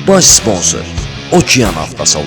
Baş sponsor Okean Avtosalon.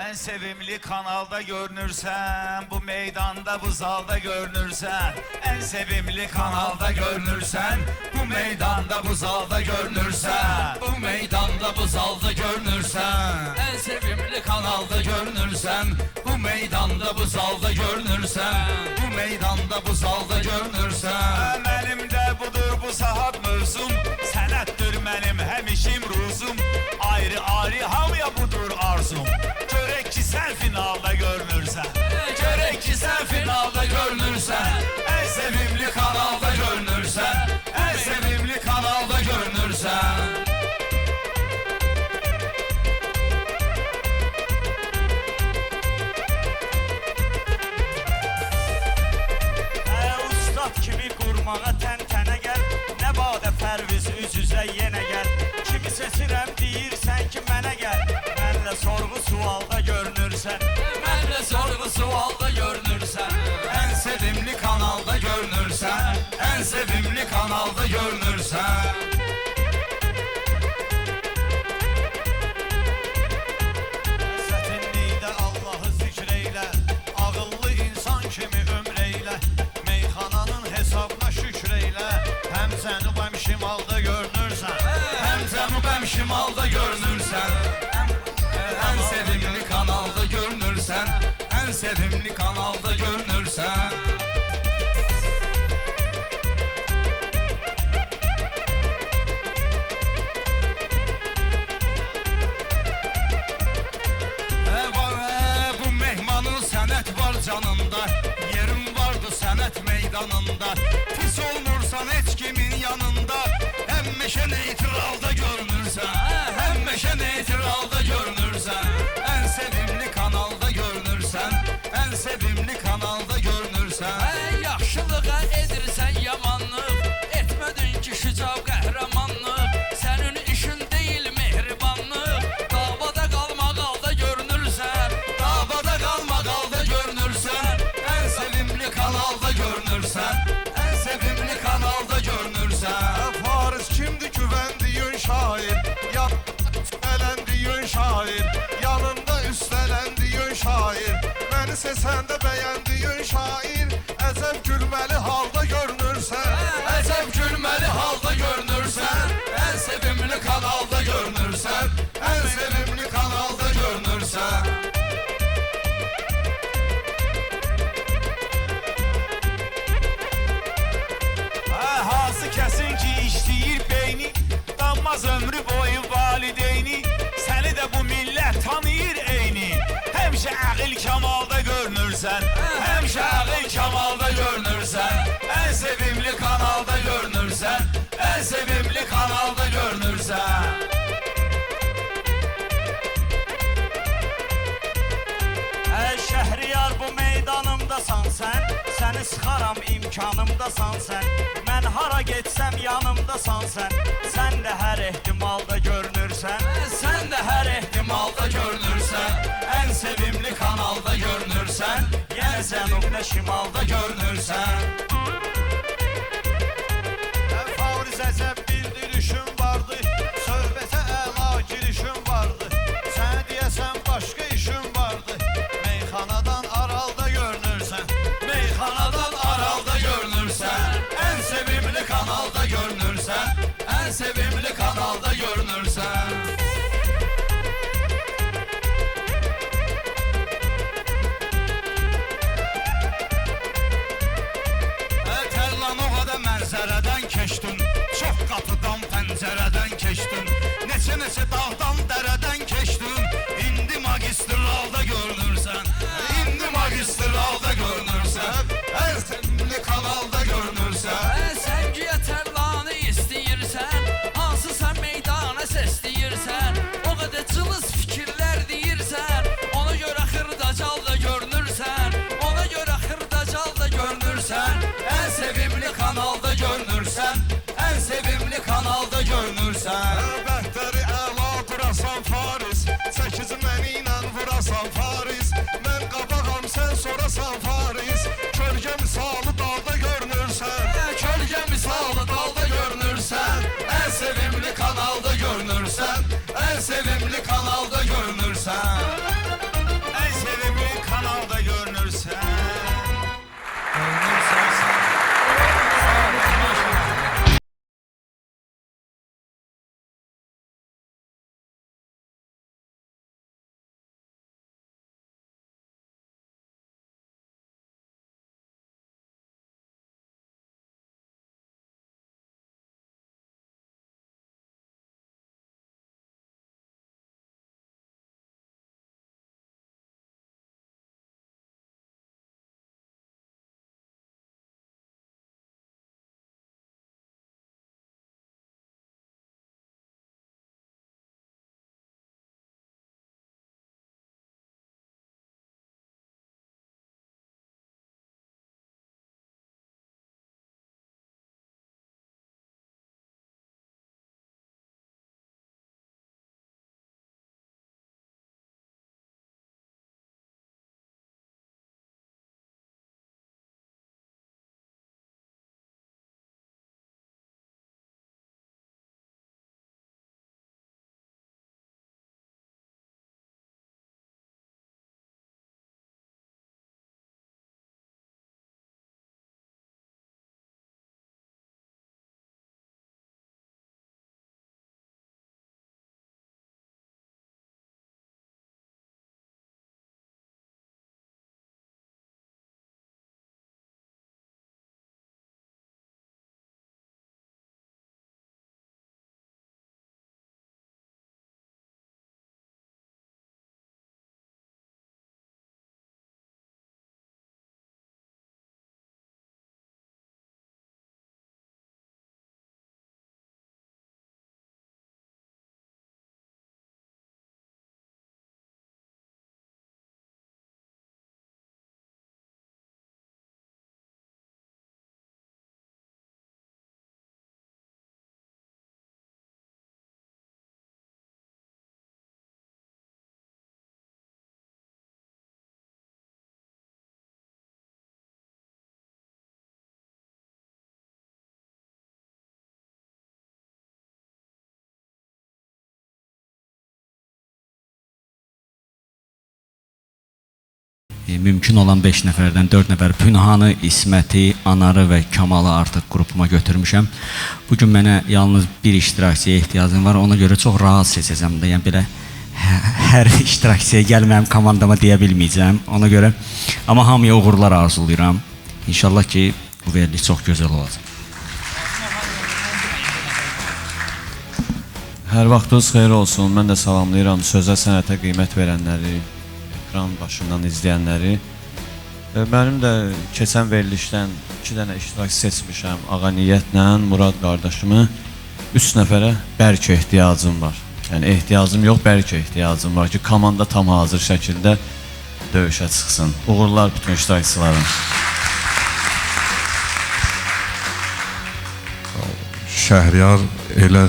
En sevimli kanalda görünürsen, bu meydanda bu zalda görünürsen. En sevimli kanalda görünürsen, bu meydanda bu zalda görünürsen. Bu meydanda bu zalda görünürsen. En sevimli kanalda görünürsen, bu meydanda bu zalda görünürsen. Bu meydanda bu zalda görünürsen. Elimde budur bu sahat mövzum, sənətdir mənim həmişim ruzum. Ayrı ayrı havya budur arzum. Görek ki sen finalda görünürsen, görek ki sen finalda görünürsen. En sevimli kanalda görünürsen, en sevimli kanalda görünürsen. Ustad kimi qurmağa təntənə gəl, nə badə pərviz üz-üzə yenə gəl. Kimi seçirəm deyirsən ki mənə gəl, mənlə sorğu sualda görünürsən. Mənlə sorğu sualda görünürsən. En sevimli kanalda görünürsən, en sevimli kanalda görünürsən. Sətinlikdə Allahı zikr eylə, ağıllı insan kimi ömr eylə. Meyxananın hesabına şükür eylə, həm cənub həm şimalda görünürsən. Həm cənub həm şimalda görünürsən. En sevimli kanalda görünürsən, en sevimli kanalda görünürsən. Bu mehmanın sənət var canında, yerin vardı sənət meydanında. Pis olmursan heç kimin yanında, həmişə neytralda görünürsən. Həmişə neytralda görünürsən. En sevimli kanalda görünürsən, en sevimli kanalda görünürsən. Yaxşılığa edirsən yamanlıq, etmədin ki şücav qəhrəmanlıq. Sənin işin deyil mehribanlıq, davada qalmaq halda görünürsən. Davada qalmaq halda görünürsən. En sevimli kanalda görünürsən, en sevimli kanalda görünürsən. Paris kimdi güvendiğin şair, yap üstelendiğin şair, yanında üstelendiğin şair. Beni sesende beğendiğin şair, əzəb gülməli halda görünür. görünürsen, hemşahı Kemal'da görünürsen, en sevimli kanalda görünürsen, en sevimli kanalda görünürsen. Şəhriyar bu meydanımdasan sən, səni sıxaram imkanımdasan sən. Mən hara getsəm yanımdasan sən, sən də hər ehtimalda görünürsən. Sen de her ihtimalda görünürsen, en sevimli kanalda görünürsen, Yenə cənubda şimalda görünürsen. Favorizəcə bir dirişim vardı, söhbətə əla girişim vardı. Sənə deyəsən başqa işim vardı, meyxanadan aralda görünürsən. Meyxanadan aralda görünürsen, en sevimli kanalda görünürsen, en sevimli kanalda görünürsen. Tərlan o qədər mənzərədən keçdin, çox qapıdan, pəncərədən keçdin, neçə dağdan, dərədən keçdin, indi magistralda görünürsən, indi magistralda görünürsən, en sevimli kanalda görünürsən. Səngiyə tərlanı istəyirsən, hansısa meydana səsləyirsən, o qədər cılız fikirlər deyirsən, ona görə xırdacalda görünürsən, ona görə xırdacalda görünürsən, En sevimli kanalda görünürsən, en sevimli kanalda görünürsən. Bəhtəri əla durasan Faris, 8 məni ilə vurasan Faris. Mən qabağam sən sorasan Faris, kölgə misalı dalda görünürsən. Kölge misalı dalda görünürsən, en sevimli kanalda görünürsən, en sevimli kanalda görünürsən. En sevimli kanalda görünürsən. Mümkün olan 5 nəfərdən 4 nəfər Pünhanı, İsməti, Anarı və Kamalı artıq qrupuma götürmüşəm. Bugün mənə yalnız bir iştirakçıya ehtiyacım var, ona görə çox rahat seçəcəm də, yəni belə hər iştirakçıya gəlməyəm komandama deyə bilməyəcəm, ona görə. Amma hamıya uğurlar arzulayıram. İnşallah ki, bu veriliş çox gözəl olacaq. Hər vaxtınız xeyir olsun. Mən də salamlayıram sözə, sənətə qiymət verənləri, ekran başından izləyənləri. Mənim də keçən verilişdən 2 dənə iştirak seçmişəm. Ağa Niyyətlə Murad qardaşımı 3 nəfərə bərk ehtiyacım var. Yəni ehtiyacım yox, bərk ehtiyacım var ki, komanda tam hazır şəkildə döyüşə çıxsın. Uğurlar bütün iştirakçılara. Şəhriyar elə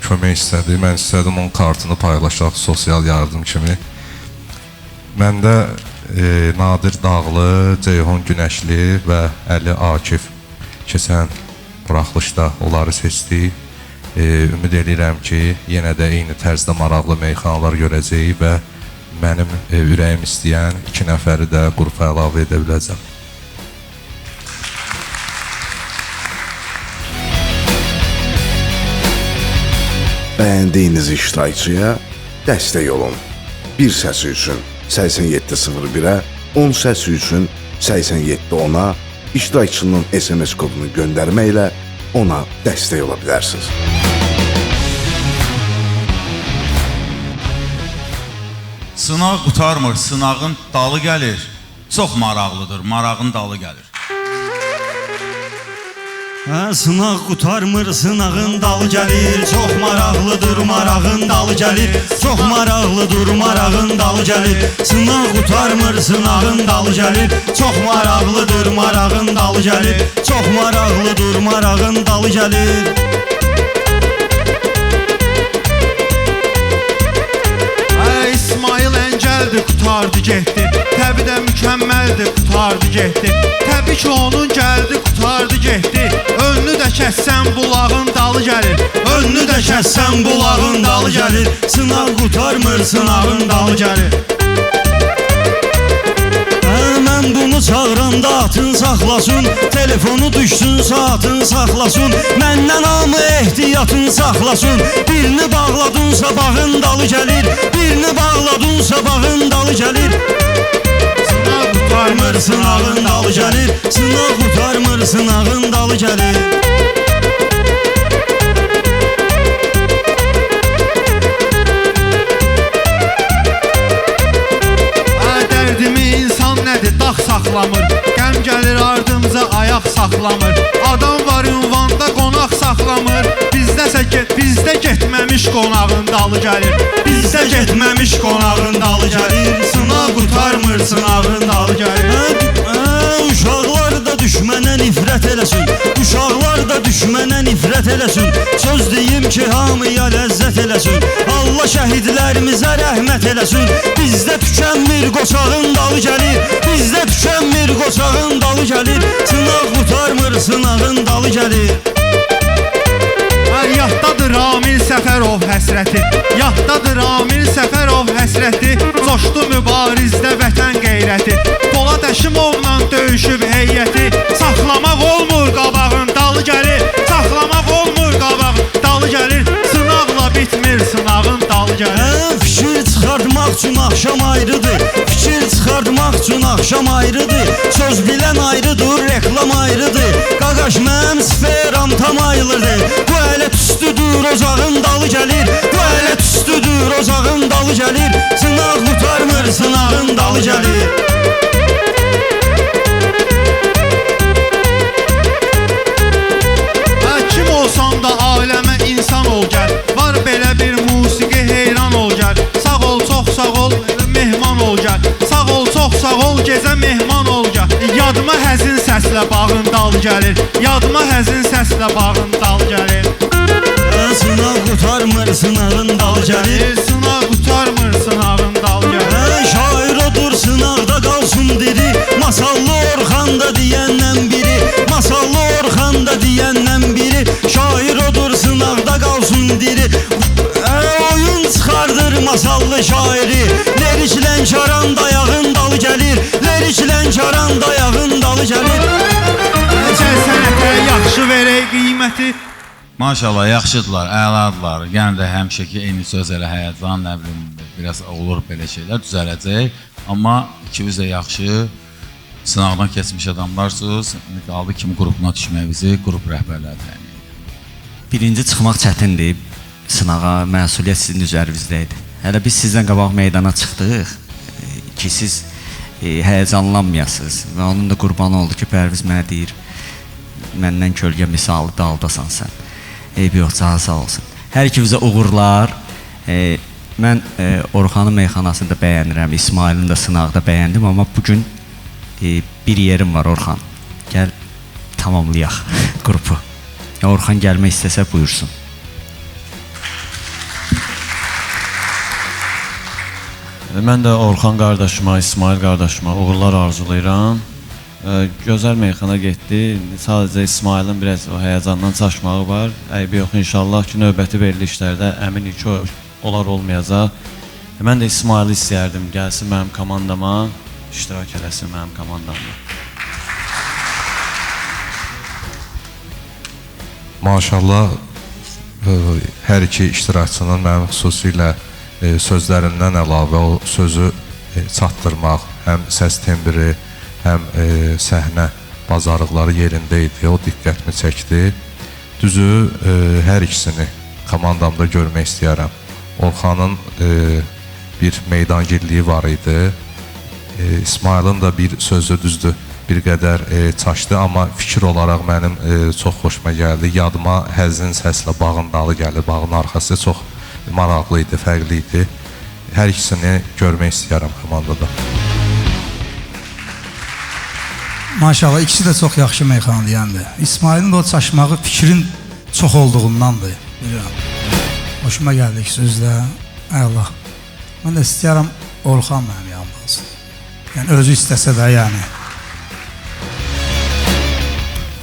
kömək istədi, mən istədim onun kartını paylaşaq sosial yardım kimi. Məndə Nadir Dağlı, Ceyhun Günəşli və Əli Akif keçən buraxılışda onları seçdik. Ümid edirəm ki, yenə də eyni tərzdə maraqlı meyxanalar görəcəyik və mənim ürəyim istəyən 2 nəfəri də qrupa əlavə edə biləcəm. Bəyəndiyiniz iştirakçıya dəstək olun. Bir səsi üçün 8701-ə, 10 səsi üçün 8710-a iştirakçının SMS kodunu göndərməklə ona dəstək ola bilərsiniz. Sınaq qutarmır, sınağın dalı gəlir. Çox maraqlıdır, marağın dalı gəlir. Sınaq qutarmır, sınağın dalı gəlir. Çox maraqlıdır, marağın dalı gəlir. Çox maraqlıdır, marağın dalı gəlir. Sınaq qutarmır, sınağın dalı gəlir. Çox maraqlıdır, marağın dalı gəlir. Çox maraqlıdır, marağın dalı gəlir. İsmail Əncəldir, qutardı getdi. Təbii də mükəmməldir, qutardı getdi. Təbii ki onun gəldi, qutardı getdi. Önünü də kəssən bulağın dalı gəlir. Önünü də kəssən bulağın dalı gəlir. Sınaq qutarmır, sınağın dalı gəlir. Mən bunu çağıranda atın saxlasın. Telefonu düşsün, saatın saxlasın. Məndən hamı ehtiyatın saxlasın. Birini bağladınsa bağın dalı gəlir. Birini bağladınsa bağın dalı gəlir. Sınaq qutarmır, sınağın dalı gəlir. Sınaq qutarmır, sınağın dalı gəlir. Dərdimi insan nədir, dağ saxlamır. Qəm gəlir ardımca, ayaq saxlamır. Adam var ünvanda, qonaq saxlamır. Bizdə getməmiş qonağın dalı gəlir. Bizdə getməmiş qonağın dalı gəlir. Sınaq qutarmır, sınağın dalı gəlir. Uşaqlar da düşmənə nifrət eləsin. Uşaqlar da düşmənə nifrət eləsin. Söz deyim ki, hamıya ləzzət eləsin. Allah şəhidlərimizə rəhmət eləsin. Bizdə tükənmir, qoçağın dalı gəlir. Bizdə tükənmir, qoçağın dalı gəlir. Sınaq qutarmır, sınağın dalı gəlir. Yaddadır Amil Səfərov həsrəti. Yaddadır Amil Səfərov həsrəti. Coşdu mübarizdə vətən qeyrəti. Polad Həşimovla döyüşüb heyəti. Saxlamaq olmur, qabağın dalı gəlir. Saxlamaq olmur, qabağın dalı gəlir. Sınaqla bitmir, sınağın dalı gəlir. Fikir çıxartmaq üçün axşam ayrıdır. Fikir çıxartmaq üçün axşam ayrıdır. Söz bilən ayrıdır, reklam ayrıdır. Qaqaş mənim sferam tam ayrıdır. Bu elə tüstüdür, ocağın dalı gəlir. Bu elə tüstüdür, ocağın dalı gəlir. Sınaq qutarmır, sınağın dalı gəlir. Kim olsan da aləmə insan ol gəl. Var belə bir musiqi heyran ol gəl. Sağ ol, çox sağ ol, mehman ol gəl. Sağ ol, çox sağ ol, gecə mehman ol gəl. Yadıma həzin səslə bağın dalı gəlir. Yadıma həzin səslə bağın dalı gəlir. Sınaq qutarmır, sınağın dalı gəlir. Sınaq qutarmır, sınağın dalı gəlir. Şair odur, sınaqda qalsın diri. Masallı Orxan da deyəndən biri. Masallı Orxan da deyəndən biri. Şair odur, sınaqda qalsın diri. Oyun çıxardır masallı şairi. Lerik Lənkəran dayağın dalı gəlir. Lerik Lənkəran dayağın dalı gəlir. Gəl sənətə yaxşı verək qiyməti. Maşallah, yaxşıdırlar, əladılar. Yəni də həmişəki eyni söz elə həyatdan, nə bilim, biraz olur belə şeylər, düzələcək. Amma ikiniz də yaxşı, sınaqdan keçmiş adamlarsınız. Qaldı kimi qrupuna düşmək bizi, qrup rəhbərləri təyin edir. Birinci çıxmaq çətindir. Sınağa məsuliyyət sizin üzərinizdə idi. Hələ biz sizdən qabaq meydana çıxdıq ki, siz həyəcanlanmayasınız. Və onun da qurbanı oldu ki, Pərviz mənə deyir, məndən kölgə misalı daldasan sən. Eybi yox, sağ olsun. Hər ikimizə uğurlar. Mən Orxanın meyxanasını da bəyənirəm, İsmailin də sınaqda bəyəndim, amma bugün bir yerim var Orxan. Gəl tamamlayaq qrupu. Orxan gəlmək istəsə buyursun. Mən də Orxan qardaşıma, İsmail qardaşıma uğurlar arzulayıram. Gözəl meyxana getdi. Sadəcə İsmailin biraz o həyəcandan çaşmağı var. Əybi yox, inşallah ki, növbəti verilişlərdə əminik ki, onlar olmayacaq. Mən də İsmaili istəyərdim, gəlsin mənim komandama, iştirak eləsin mənim komandamda. Maşallah, hər iki iştirakçının mənim xüsusilə sözlərindən əlavə o sözü çatdırmaq, həm səs tembri, həm səhnə bacarıqları yerində idi, o diqqətimi çəkdi. Düzü, hər ikisini komandamda görmək istəyərəm. Orxanın bir meydangirliyi var idi, İsmailin da bir sözü düzdür, bir qədər çaşdı, amma fikir olaraq mənim çox xoşuma gəldi. Yadıma həzin səslə bağın dalı gəlir, bağın arxası çox maraqlı idi, fərqli idi. Hər ikisini görmək istəyərəm komandada. Maşallah, ikisi də çox yaxşı meyxanlıyəndir. İsmailin də o çaşmağı fikrin çox olduğundandır. Hoşuma gəldi ki, sözlə. Allah. Mən də istəyərəm Orxan mənim yanımda olsun. Yəni, özü istəsə də, yəni.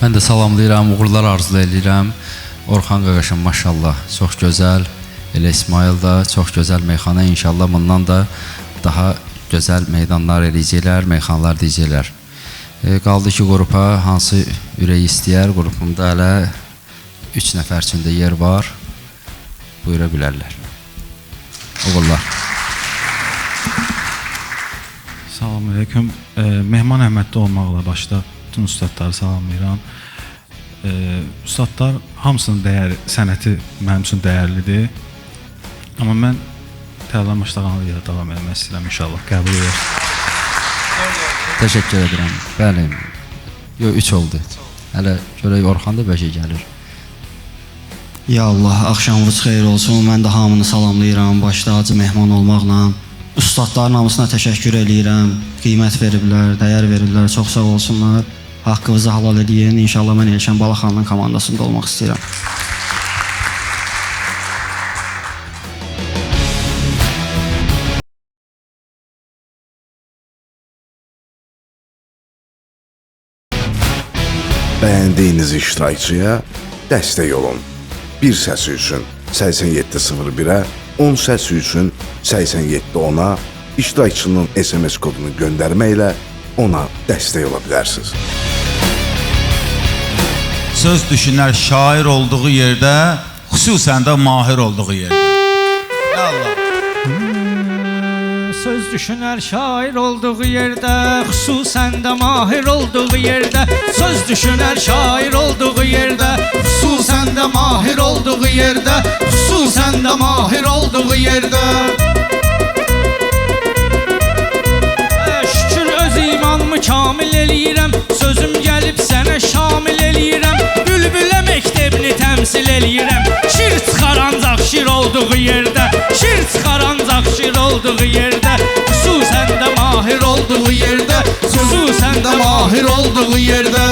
Mən də salamlayıram, uğurlar arzu edirəm. Orxan qardaşım, maşallah, çox gözəl. Elə İsmail da çox gözəl meyxana, inşallah bundan da daha gözəl meydanlar eləyəcəklər, meyxanalar deyəcəklər. Qaldı ki, qrupa hansı ürək istəyər, qrupumda hələ 3 nəfər üçün də yer var, buyura bilərlər. Uğurlar. Salam aleyküm. Mehman Əhməddə olmaqla başda bütün ustadları salamlayıram. Ustadlar hamısının sənəti mənim üçün dəyərlidir. Amma mən Tərlan Maşdağanlı ilə davam etmək istəyirəm, inşallah qəbul edər. Təşəkkür edirəm. Bəli, 3 oldu. Hələ görək Orxan da bəlkə gəlir. Ya Allah, axşamınız xeyir olsun. Mən də hamını salamlayıram, başda Hacı Mehman olmaqla. Ustadların hamısına təşəkkür edirəm. Qiymət veriblər, dəyər verirlər, çox sağ olsunlar. Haqqınızı halal edin. İnşallah mən Elşən Balaxanlının komandasında olmaq istəyirəm. Bəyəndiyiniz iştirakçıya dəstək olun. Bir səsi üçün 8701-ə, 10 səsi üçün 8710-a, iştirakçının SMS kodunu göndərməklə ona dəstək ola bilərsiniz. Söz düşünər şair olduğu yerdə, xüsusən də mahir olduğu yerdə. Ya Allah. Söz düşünər şair olduğu yerdə, xüsusən də mahir olduğu yerdə. Söz düşünər şair olduğu yerdə, xüsusən də mahir olduğu yerdə, xüsusən də mahir olduğu yerdə. Şükür öz imanımı kamil eləyirəm, sözüm gəlib sənə şamil eləyirəm. Bülbülə məktəbini təmsil eləyirəm, şir çıxar ancaq şir olduğu yerdə, şir çıxar ancaq şir olduğu yerdə, xüsusən də mahir olduğu yerdə, xüsusən də mahir olduğu yerdə.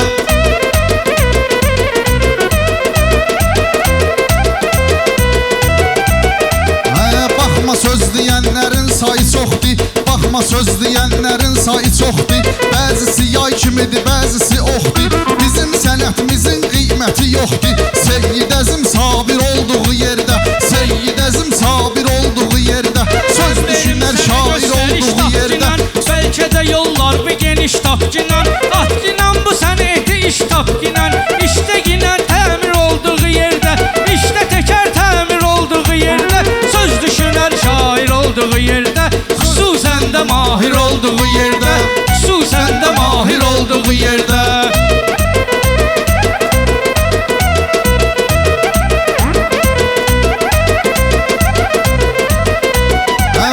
Baxma söz deyənlərin sayı çoxdur, baxma söz deyənlərin sayı çoxdur. Bəzisi yay kimidir, bəzisi oxdur. Bizim sənətimizin qiyməti yoxdur. Seyyid Əzim sabir olduğu yerdə, Seyyid Əzim sabir olduğu yerdə, söz düşünər şair olduğu yerdə. Bəlkə də yollar bir geniş tapkinan, atkinan bu sənəti iş tapkinan. İşdə ginən təmir olduğu yerdə, işdə təkər təmir olduğu yerdə, söz düşünər şair olduğu yerdə, xüsusən də mahir olduğu yerdə, xüsusən də mahir olduğu yerdə.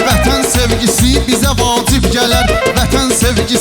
Vətən sevgisi bizə vacib gələr, vətən sevgisi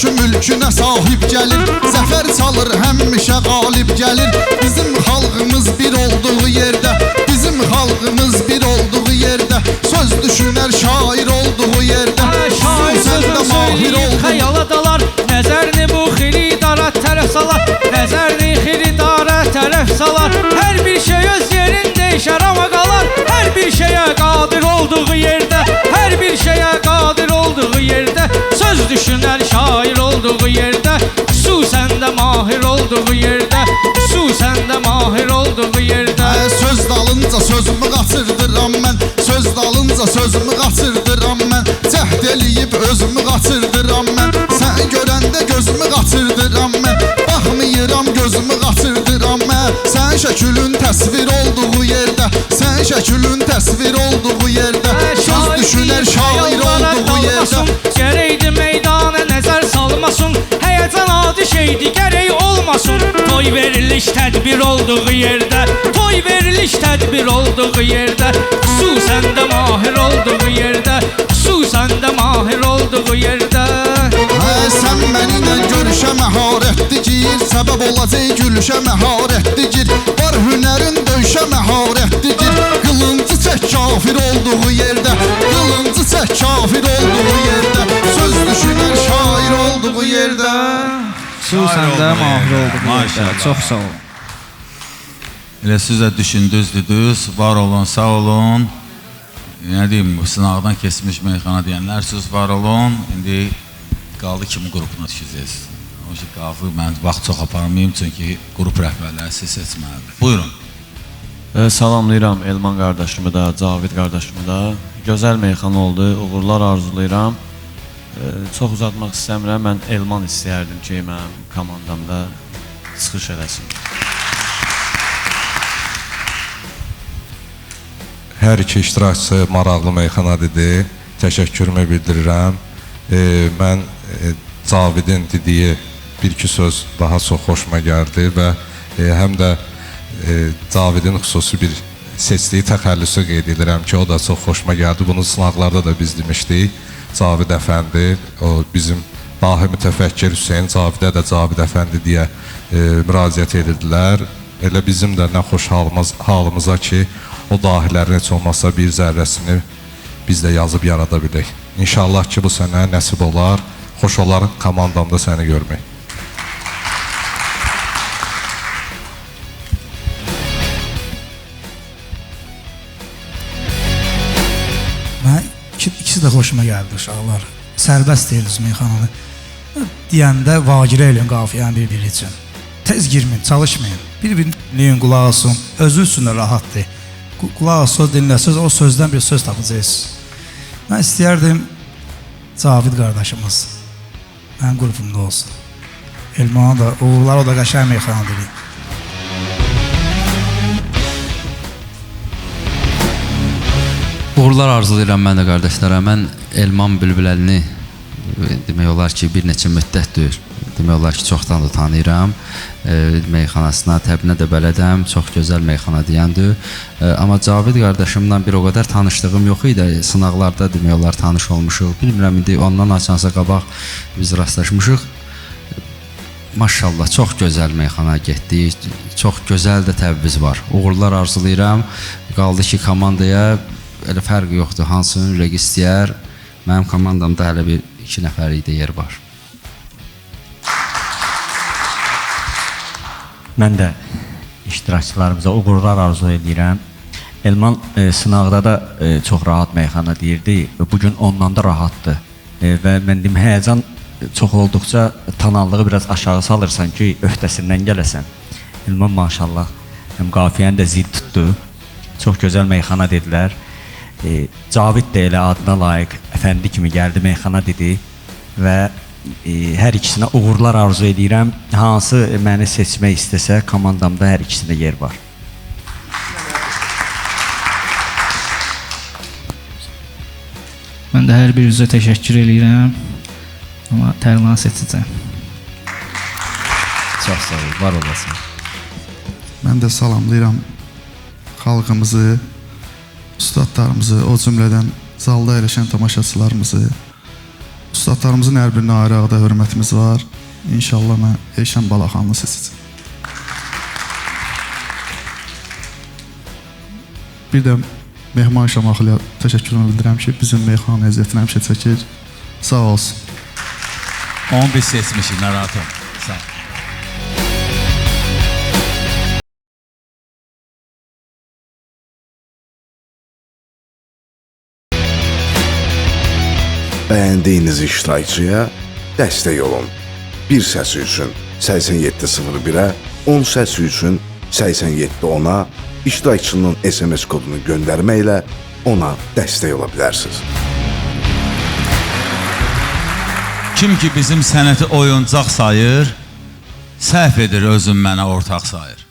kökü mülkünə sahib gəlir. Zəfər çalır həmişə qalib gəlir. Bizim xalqımız bir olduğu yerdə, bizim xalqımız bir olduğu yerdə, söz düşünər şair olduğu yerdə. Şair sözün söyleyip xəyala dalar, nəzərini bu xilidara tərəf salar, nəzərini xilidara tərəf salar. Hər bir şey öz yerində işarama qalar, hər bir şeyə qadir olduğu yerdə, hər bir şeyə qadir olduğu yerdə, söz düşünər şair olduğu yerdə, xüsusən də mahir olduğu yerdə, xüsusən də mahir olduğu yerdə. Söz dalınca sözümü qaçırdıram mən, söz dalınca sözümü qaçırdıram mən, cəhd eləyib özümü qaçırdıram mən. Sən görəndə gözümü qaçırdıram mən, baxmayıram gözümü qaçırdıram mən. Sən şəkilün təsvir olduğu yerdə, sən şəkilün təsvir olduğu yerdə, söz düşünər şair olduğu yerdə. Gərəkdi meydana nəzər salmasın, həyəcan adi şeydi gərək olmasın. Toy veriliş tədbir olduğu yerdə, toy veriliş tədbir olduğu yerdə, xüsusən də mahir olduğu yerdə, xüsusən də mahir olduğu yerdə. Sən mənimlə görüşə məharətli gir, səbəb olacaq gülüşə məharətli gir. Var hünərin döyüşə məharətli gir, qılıncı çək kafir olduğu yerdə, qılıncı çək kafir olduğu yerdə, söz düşünər şair olduğu yerdə. Xüsusən də mahir olduğu yerdə. Çox sağ olun. Elə siz də düşündünüz, dediniz, var olun, sağ olun. Nə deyim, bu sınaqdan keçmiş meyxana deyənlər, siz var olun. İndi qaldı kimi qrupuna düşəcəyiz. O ki, qaldı, mən vaxt çox aparmayayım, çünki qrup rəhbərləri siz seçməlidir. Buyurun. Salamlayıram Elman qardaşımı da, Cavid qardaşımı da. Gözəl meyxana oldu, uğurlar arzulayıram. Çox uzatmaq istəmirəm, mən Elman istəyərdim ki, mənim komandamda çıxış eləsin. Hər iki iştirakçı maraqlı meyxana dedi. Təşəkkürümü bildirirəm. Mən Cavidin dediyi bir-iki söz daha çox xoşuma gəldi və həm də Cavidin xüsusi bir seçdiyi təxəllüsü qeyd edirəm ki, o da çox xoşuma gəldi. Bunu sınaqlarda da biz demişdik. Cavid əfəndi, o bizim dahi mütəfəkkir Hüseyin Cavidə də Cavid əfəndi deyə müraciət edirdilər. Elə bizim də nə xoş halımıza ki, o dahilərin heç olmazsa bir zərrəsini biz də yazıb yarada bilək. İnşallah ki, bu sənə nəsib olar, xoş olar komandamda səni görmək. Mən ikisi də xoşuma gəldi uşaqlar. Sərbəst deyildiniz meyxananı. Deyəndə vagirə eləyin qafiyəni bir-biri üçün. Tez girməyin, çalışmayın. Bir-birinin qulaq olsun, özü üçün də rahatdır. Qulaq söz dinləsiniz, o sözdən bir söz tapacaqsınız. Mən istəyərdim Cavid qardaşımız mənim qrupumda olsun. Elmana da, uğurlar, o da qəşəng meyxana deyil. Uğurlar arzulayıram mən də qardaşlara. Mən Elman Bülbüləlini demək olar ki, bir neçə müddətdir, demək olar ki, çoxdan da tanıyıram. Meyxanasına, təbinə də bələdəm, çox gözəl meyxana deyəndir. Amma Cavid qardaşımla bir o qədər tanışdığım yox idi. Sınaqlarda demək olar tanış olmuşuq. Bilmirəm, indi ondan açansa qabaq biz rastlaşmışıq. Maşallah, çox gözəl meyxana getdik. Çox gözəl də təbviz var. Uğurlar arzulayıram. Qaldı ki, komandaya elə fərqi yoxdur. Hansının ürək istəyər. Mənim komandamda hələ bir 2 nəfərlik də yer var. Mən də iştirakçılarımıza uğurlar arzu edirəm. Elman sınaqda da çox rahat meyxana deyirdi. Bugün ondan da rahatdır. Və mən deyim, həyəcan çox olduqca tanallığı biraz aşağı salırsan ki, öhdəsindən gələsən. Elman maşallah, həm qafiyəni də zil tutdu. Çox gözəl meyxana dedilər. Cavid də elə adına layiq əfəndi kimi gəldi, meyxana dedi və hər ikisinə uğurlar arzu edirəm. Hansı məni seçmək istəsə, komandamda hər ikisində yer var. Mən də hər birinizə təşəkkür edirəm. Amma Tərlan seçəcəm. Çox sağ ol, var olasın. Mən də salamlayıram xalqımızı, ustadlarımızı, o cümlədən zalda əyləşən tamaşaçılarımızı, ustadlarımızın hər birinə ayrı-ayrı hörmətimiz var. İnşallah mən Elşən Balaxanlı seçəcəm. Bir də Mehman Şamaxlıya təşəkkürümü bildirəm ki, bizim meyxana əziyyətini həmişə çəkir. Sağ olsun. Onu biz seçmişik, narahat olma. Sağ ol. Bəyəndiyiniz iştirakçıya dəstək olun. Bir səsi üçün 8701-ə, 10 səsi üçün 8710-a iştirakçının SMS kodunu göndərməklə ona dəstək ola bilərsiniz. Kim ki bizim sənəti oyuncaq sayır, səhv edir özün mənə ortaq sayır.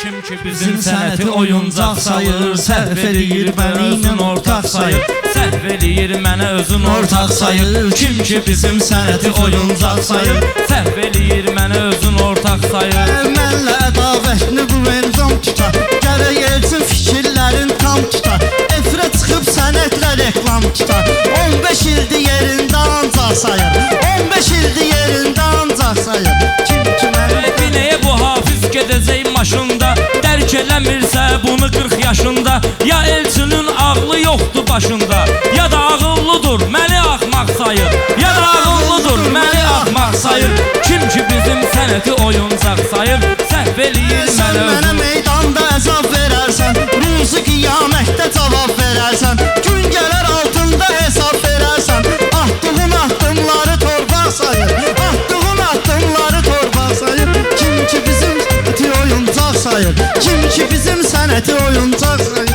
Kim ki bizim sənəti oyuncaq sayır, səhv eləyir məni özün ortaq sayır. Səhv eləyir mənə özün ortaq sayır. Kim ki bizim sənəti oyuncaq sayır, səhv eləyir mənə özün ortaq sayır. Mənlə ədavətini bu enzam tutar, gərək elçin fikirlərin tam tutar. Efrə çıxıb sənətlə reklam tutar, 15 ildir yerində ancaq sayır, 15 ildir yerində ancaq sayır. Kim ki mənə Binəyə bu hafiz gedəcək maşında, dərk eləmirsə bunu 40 yaşında. Ya elçinin ağlı yoxdur başında, ya da ağıllıdır məni axmaq sayır, ya da ağıllıdır məni axmaq sayır. Kim ki bizim sənəti oyuncaq sayır, səhv eləyir sən mənə mənə meydanda əzab verərsən, ruzu qiyamətdə cavab verərsən, gün gələr altında hesab verərsən. Attığın addımları torpaq sayır, attığın addımları torpaq sayır. Kim ki bizim sənəti oyuncaq sayır, kim ki bizim sənəti oyuncaq sayır.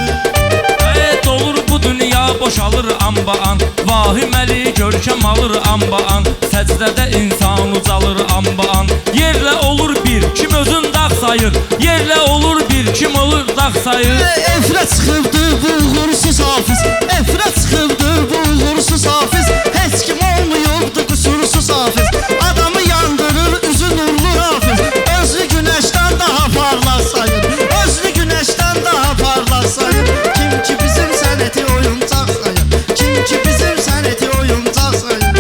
Dolur bu dünya boşalır amba-an, vahiməli görkəm alır amba-an, səcdədə insan ucalır amba-an. Yerlə olur bir, kim özün dağ sayır, yerlə olur bir, kim olur dağ sayır. Efrə çıxıbdır bu uğursuz hafiz, efrə çıxıbdır bu uğursuz hafiz. Heç kim olmuyubdur qusursuz hafiz, adamı yandırır üzü nurlu hafiz. Özlü günəşdən daha parlaq sayır, özlü günəşdən daha parlaq sayır. Kim ki bizim sənəti oyuncaq sayır, kim ki bizim sənəti oyuncaq sayır.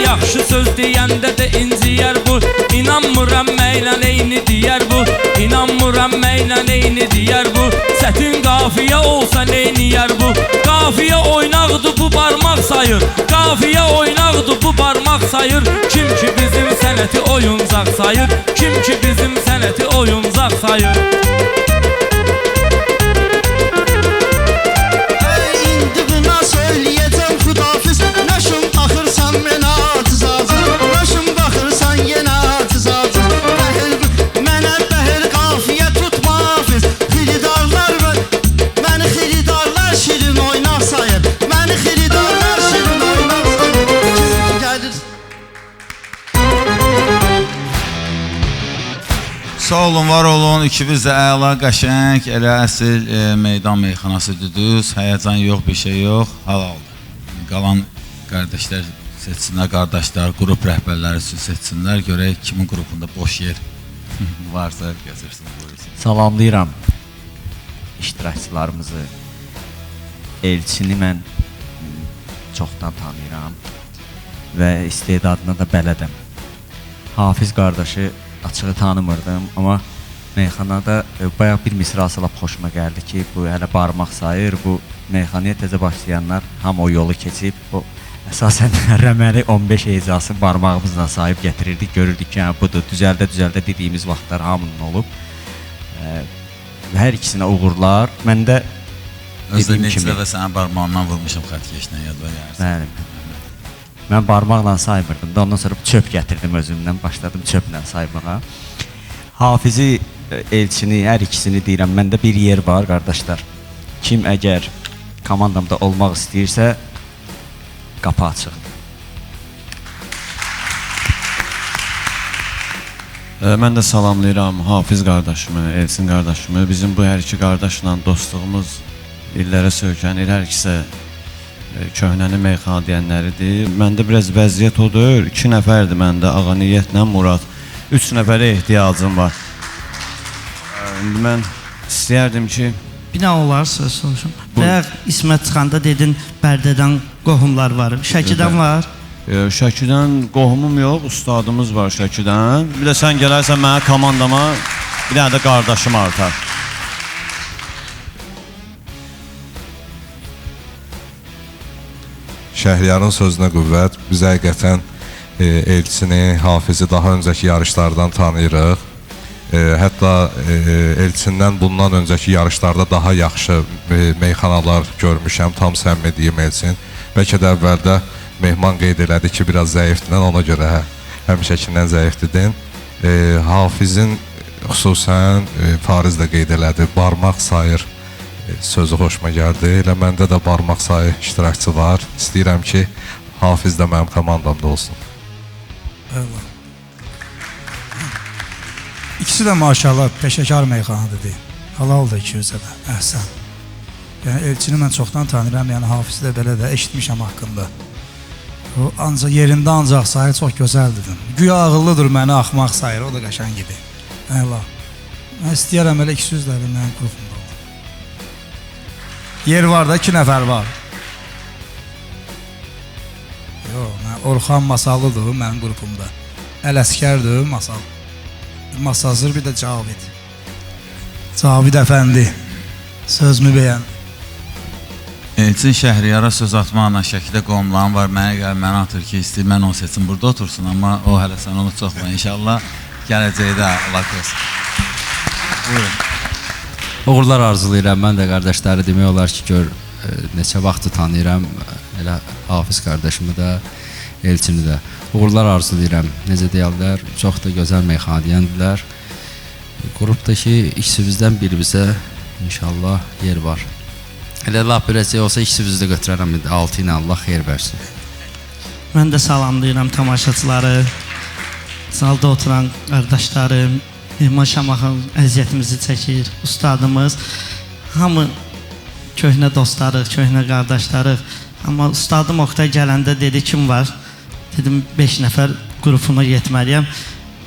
Yaxşı söz deyəndə də inciyər bu, İnanmıram məylə eyni deyər bu, İnanmıram məylə eyni deyər bu. Sətin qafiyə olsa neyniyər bu, qafiyə oynaqdır bu barmaq sayır, qafiyə oynaqdır bu barmaq sayır. Kim ki bizim sənəti oyuncaq sayır, kim ki bizim sənəti oyuncaq sayır. İndi buna söyləyəcəm xudafiz, nəşim baxırsan mənə aciz aciz, nəşim baxırsan yenə aciz aciz. Mənə bəhir qafiyə tutma hafiz, xilidarlar məni xilidarlar şirin oynaq sayır, məni xilidarlar şirin oynaq sayır. Kim gəlir Sağ olun, var olun. İkiniz də əla, qəşəng, elə əsl meydan meyxanası düdüz. Həyəcan yox, bir şey yox. Halaldır. Qalan qardaşlar seçsinlər, qardaşlar, qrup rəhbərləri üçün seçsinlər. Görək kimin qrupunda boş yer varsa gəzirsin. Salamlayıram iştirakçılarımızı. Elçini mən çoxdan tanıyıram və istedadına da bələdəm. Hafiz qardaşı açığı tanımırdım, amma meyxanada bayaq bir misrası lap xoşuma gəldi ki, bu hələ barmaq sayır, bu meyxanaya təzə başlayanlar hamı o yolu keçib, o əsasən rəməli 15 ecası barmağımızla sayıb gətirirdik, görürdük ki, budur, düzəldə dediyimiz vaxtlar hamının olub. Hər ikisinə uğurlar. Mən də Özdə neçə dəfə sənin barmağından vurmuşam xətkeşlə, yadva gəlirsin. Bəli. Mən barmaqla saymırdım da, ondan sonra çöp gətirdim özümdən, başladım çöplə saymağa. Hafizi, elçini, hər ikisini deyirəm, məndə bir yer var, qardaşlar. Kim əgər komandamda olmaq istəyirsə, qapı açıq. Mən də salamlayıram Hafiz qardaşımı, Elçin qardaşımı. Bizim bu hər iki qardaşla dostluğumuz illərə söykənir, hər ikisi köhnəni meyxana deyənləridir. Məndə biraz vəziyyət odur, 2 nəfərdir məndə, Ağa Niyyətlə Murad. 3 nəfərə ehtiyacım var. İndi mən istəyərdim ki, Bir nə olar söz soruşum. Bayaq İsmət çıxanda dedin Bərdədən qohumlar var, Şəkidən var. Şəkidən qohumum yox, ustadımız var Şəkidən. Bir də sən gələrsən mənə komandama, bir dənə də qardaşım artar. Şəhriyarın sözünə qüvvət. Biz həqiqətən Elçini, Hafizi daha öncəki yarışlardan tanıyırıq. Hətta Elçindən bundan öncəki yarışlarda daha yaxşı meyxanalar görmüşəm, tam səmimi deyim Elçin. Bəlkə də əvvəldə Mehman qeyd elədi ki, biraz zəifdin, ona görə həmişəkindən zəifdidin. Hafizin xüsusən Fariz də qeyd elədi, barmaq sayır sözü xoşuma gəldi. Elə məndə də barmaq sayı iştirakçı var. İstəyirəm ki, Hafiz də mənim komandamda olsun. Allah. İkisi də maşallah peşəkar meyxanadır. Halaldır ikisi də. Əhsən. Yəni Elçini mən çoxdan tanıyıram, yəni Hafizi də belə də eşitmişəm haqqında. O ancaq yerində ancaq sayır, çox gözəldir. Güya ağıllıdır, məni axmaq sayır, o da qəşəng gibi. Allah. Mən istəyərəm elə 200 də mənim qrupumda olur. Yer var da 2 nəfər var. Yox, mən Orxan Masallıdır mənim qrupumda. Ələskərdir Masal. Masazır, bir də Cavid. Cavid əfəndi. Sözümü bəyən. Elçin Şəhriyara söz atmaqla Şəkidə qohumlarım var. Mənə atır ki, istəyir mən onu seçim, burada otursun. Amma o hələ sən onu çoxla. İnşallah gələcəkdə Allah qoysun. Buyurun. Uğurlar arzulayıram. Mən də qardaşları demək olar ki, gör neçə vaxtı tanıyıram. Elə Hafiz qardaşımı da, Elçini də. Uğurlar arzulayıram. Necə deyirlər, çox da gözəl meyxana deyəndilər. Qrupdakı ikisizdən birimizə inşallah yer var. Elə lap birəcək olsa ikisizdə götürərəm, 6 ilə Allah xeyir versin. Mən də salamlayıram tamaşaçıları, salda oturan qardaşlarım, Mehman Şamaxın əziyyətimizi çəkir, ustadımız, hamı köhnə dostlarıq, köhnə qardaşlarıq. Amma ustadım Oktay gələndə dedi, kim var? Dedim, 5 nəfər qrupuna getməliyəm.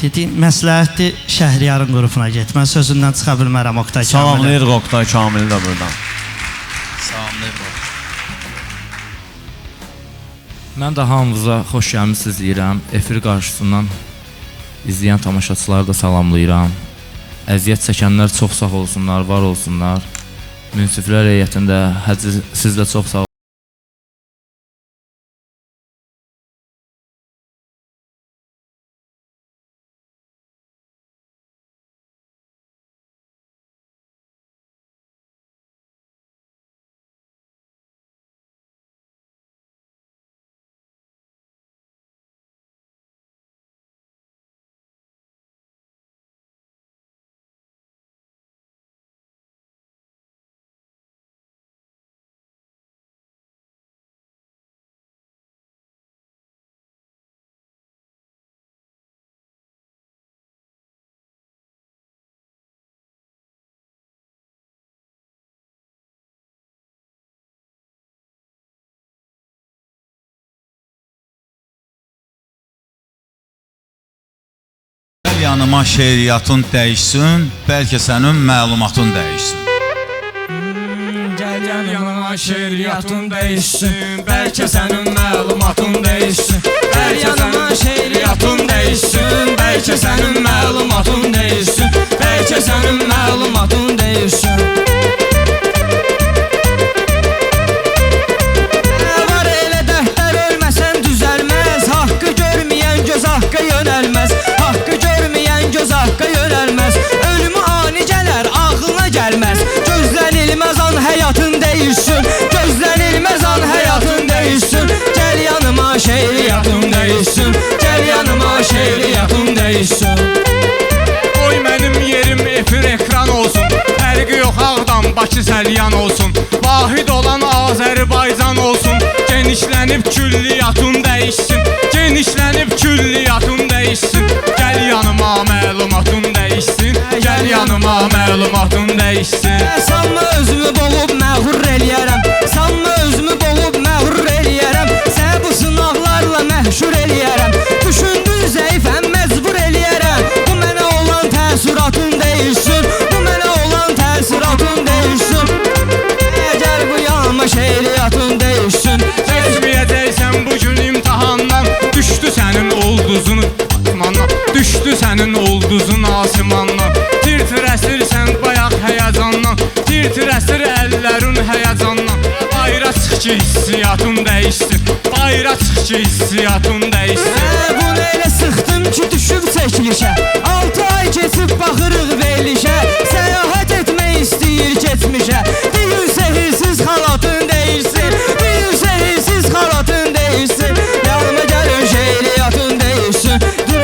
Dedi, məsləhətdir Şəhriyarın qrupuna get. Mən sözündən çıxa bilmərəm Oktay Kamil'i. Salamlayırıq Oktay Kamil'i də buradan. Salamlayırıq. Mən də hamınıza xoş gəlmisiniz deyirəm. Efir qarşısından izləyən tamaşaçıları da salamlayıram. Əziyyət çəkənlər çox sağ olsunlar, var olsunlar. Münsiflər heyətində siz də çox sağ olun. Yanıma şeiriyyatın dəyişsin, bəlkə sənin məlumatın dəyişsin. Gəl yanıma şeiriyyatın dəyişsin, bəlkə sənin məlumatın dəyişsin. Gəl yanıma şeiriyyatın dəyişsin, bəlkə sənin məlumatın dəyişsin. Bəlkə sənin məlumatın dəyişsin. Var elə dəhtər ölməsən düzəlməz, haqqı görməyən göz haqqa yönəlməz. Haqqı görməyən göz haqqa yönəlməz. Ölümü ani gələr, ağlına gəlməz. Gözlənilməz an həyatın dəyişsin. Gözlənilməz an həyatın dəyişsin. Gəl yanıma şeiriyyatın dəyişsin. Gəl yanıma şeiriyyatın dəyişsin. Oy mənim yerim efir ekran olsun. Fərqi yox Ağdam, Bakı, Səlyan olsun. Vahid olan Azərbaycan olsun. Genişlənib külliyatın dəyişsin. Genişlənib külliyatın dəyişsin. Gəl yanıma məlumatın dəyişsin. Gəl yanıma məlumatın dəyişsin. Sanma özümü boğub məğrur eləyərəm. Sanma özümü boğub məğrur eləyərəm. Səni bu sınaqlarla məhşur eləyərəm. Düşündün zəifəm, məcbur eləyərəm. Bu mənə olan təəssüratın dəyişsin. Bu mənə olan təəssüratın dəyişsin. simandan Tir-tir əsirsən bayaq həyəcandan Tir-tir əsir əllərin həyəcandan Bayra çıx ki hissiyatın dəyişsin Bayra çıx ki hissiyatın dəyişsin Bunu elə sıxdım ki düşüb çəkilişə 6 ay keçib baxırıq verilişə Səyahət etmək istəyir keçmişə Bir gün sehirsiz xalatın dəyişsin Bir gün sehirsiz xalatın dəyişsin Yanıma gəlin şeiriyyatın dəyişsin Dur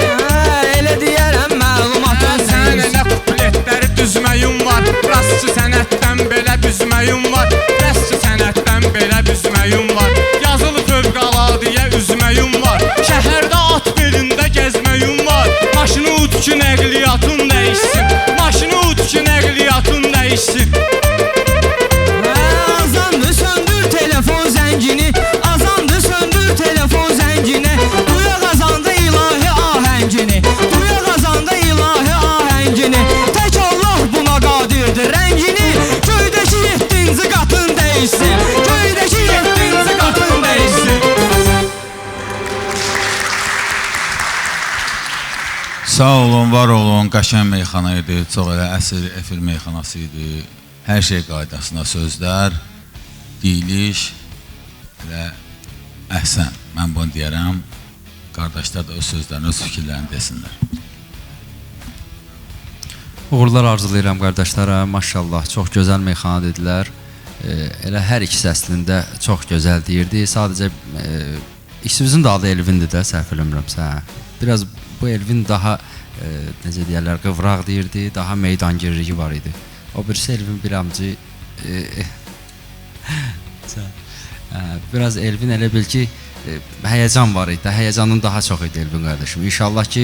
elə deyərəm məlumatın Sən elə kupletləri düzməyim var Rastçı sənətdən belə büzməyim var Rastçı sənətdən belə büzməyim var Yazılı fövqəladiyə üzməyim var Şəhərdə at belində gəzməyim var Maşını ut ki nəqliyyatın dəyişsin Maşını ut ki nəqliyyatın dəyişsin Azandı söndür telefon zəngini Azandı söndür telefon zəngini Duya qazandı ilahi ahəngini Duya qazandı ilahi ahəngini Tək Allah buna qadirdir rəngini Göydəki 7-ci qatın dəyişsin Göydəki 7-ci qatın dəyişsin Sağ olun, var olun, qəşəng meyxana idi, çox elə əsr efir meyxanası idi. Hər şey qaydasında sözlər, deyiliş, elə əhsən, mən bunu deyərəm, qardaşlar da öz sözlərini, öz fikirlərini desinlər. Uğurlar arzulayıram qardaşlara, maşallah, çox gözəl meyxana dedilər. Elə hər ikisi əslində çox gözəl deyirdi, sadəcə ikimizin də adı Elvindir də, səhv eləmirəmsə. Biraz bu Elvin daha necə deyərlər, qıvraq deyirdi, daha meydangirliyi var idi. O birisi Elvin bir amcı biraz Elvin elə bil ki həyəcan var idi, həyəcanın daha çox idi Elvin qardaşım. İnşallah ki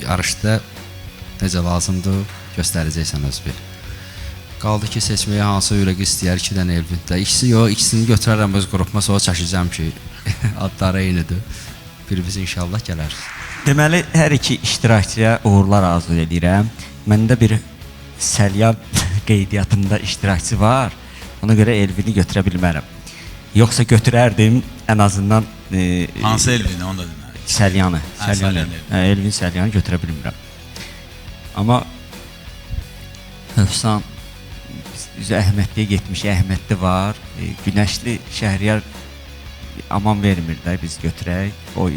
yarışda necə lazımdır göstərəcəksən öz bir. Qaldı ki seçməyə hansı ürək istəyər 2 dənə Elvində. İkisi yox, ikisini götürərəm öz qrupuma, sonra çəkəcəm ki adları eynidir. Birimiz inşallah gələr. Deməli, hər iki iştirakçıya uğurlar arzu edirəm. Məndə bir səlyan qeydiyyatında iştirakçı var. Ona görə Elvini götürə bilmərəm. Yoxsa götürərdim, ən azından... Hansı Elvini, onu da demək? Səlyanı. Elvin səlyanı götürə bilmirəm. Amma Hövsan üzə Əhmədliyə getmiş, Əhmədli var. Günəşli Şəhriyar aman vermir də biz götürək. O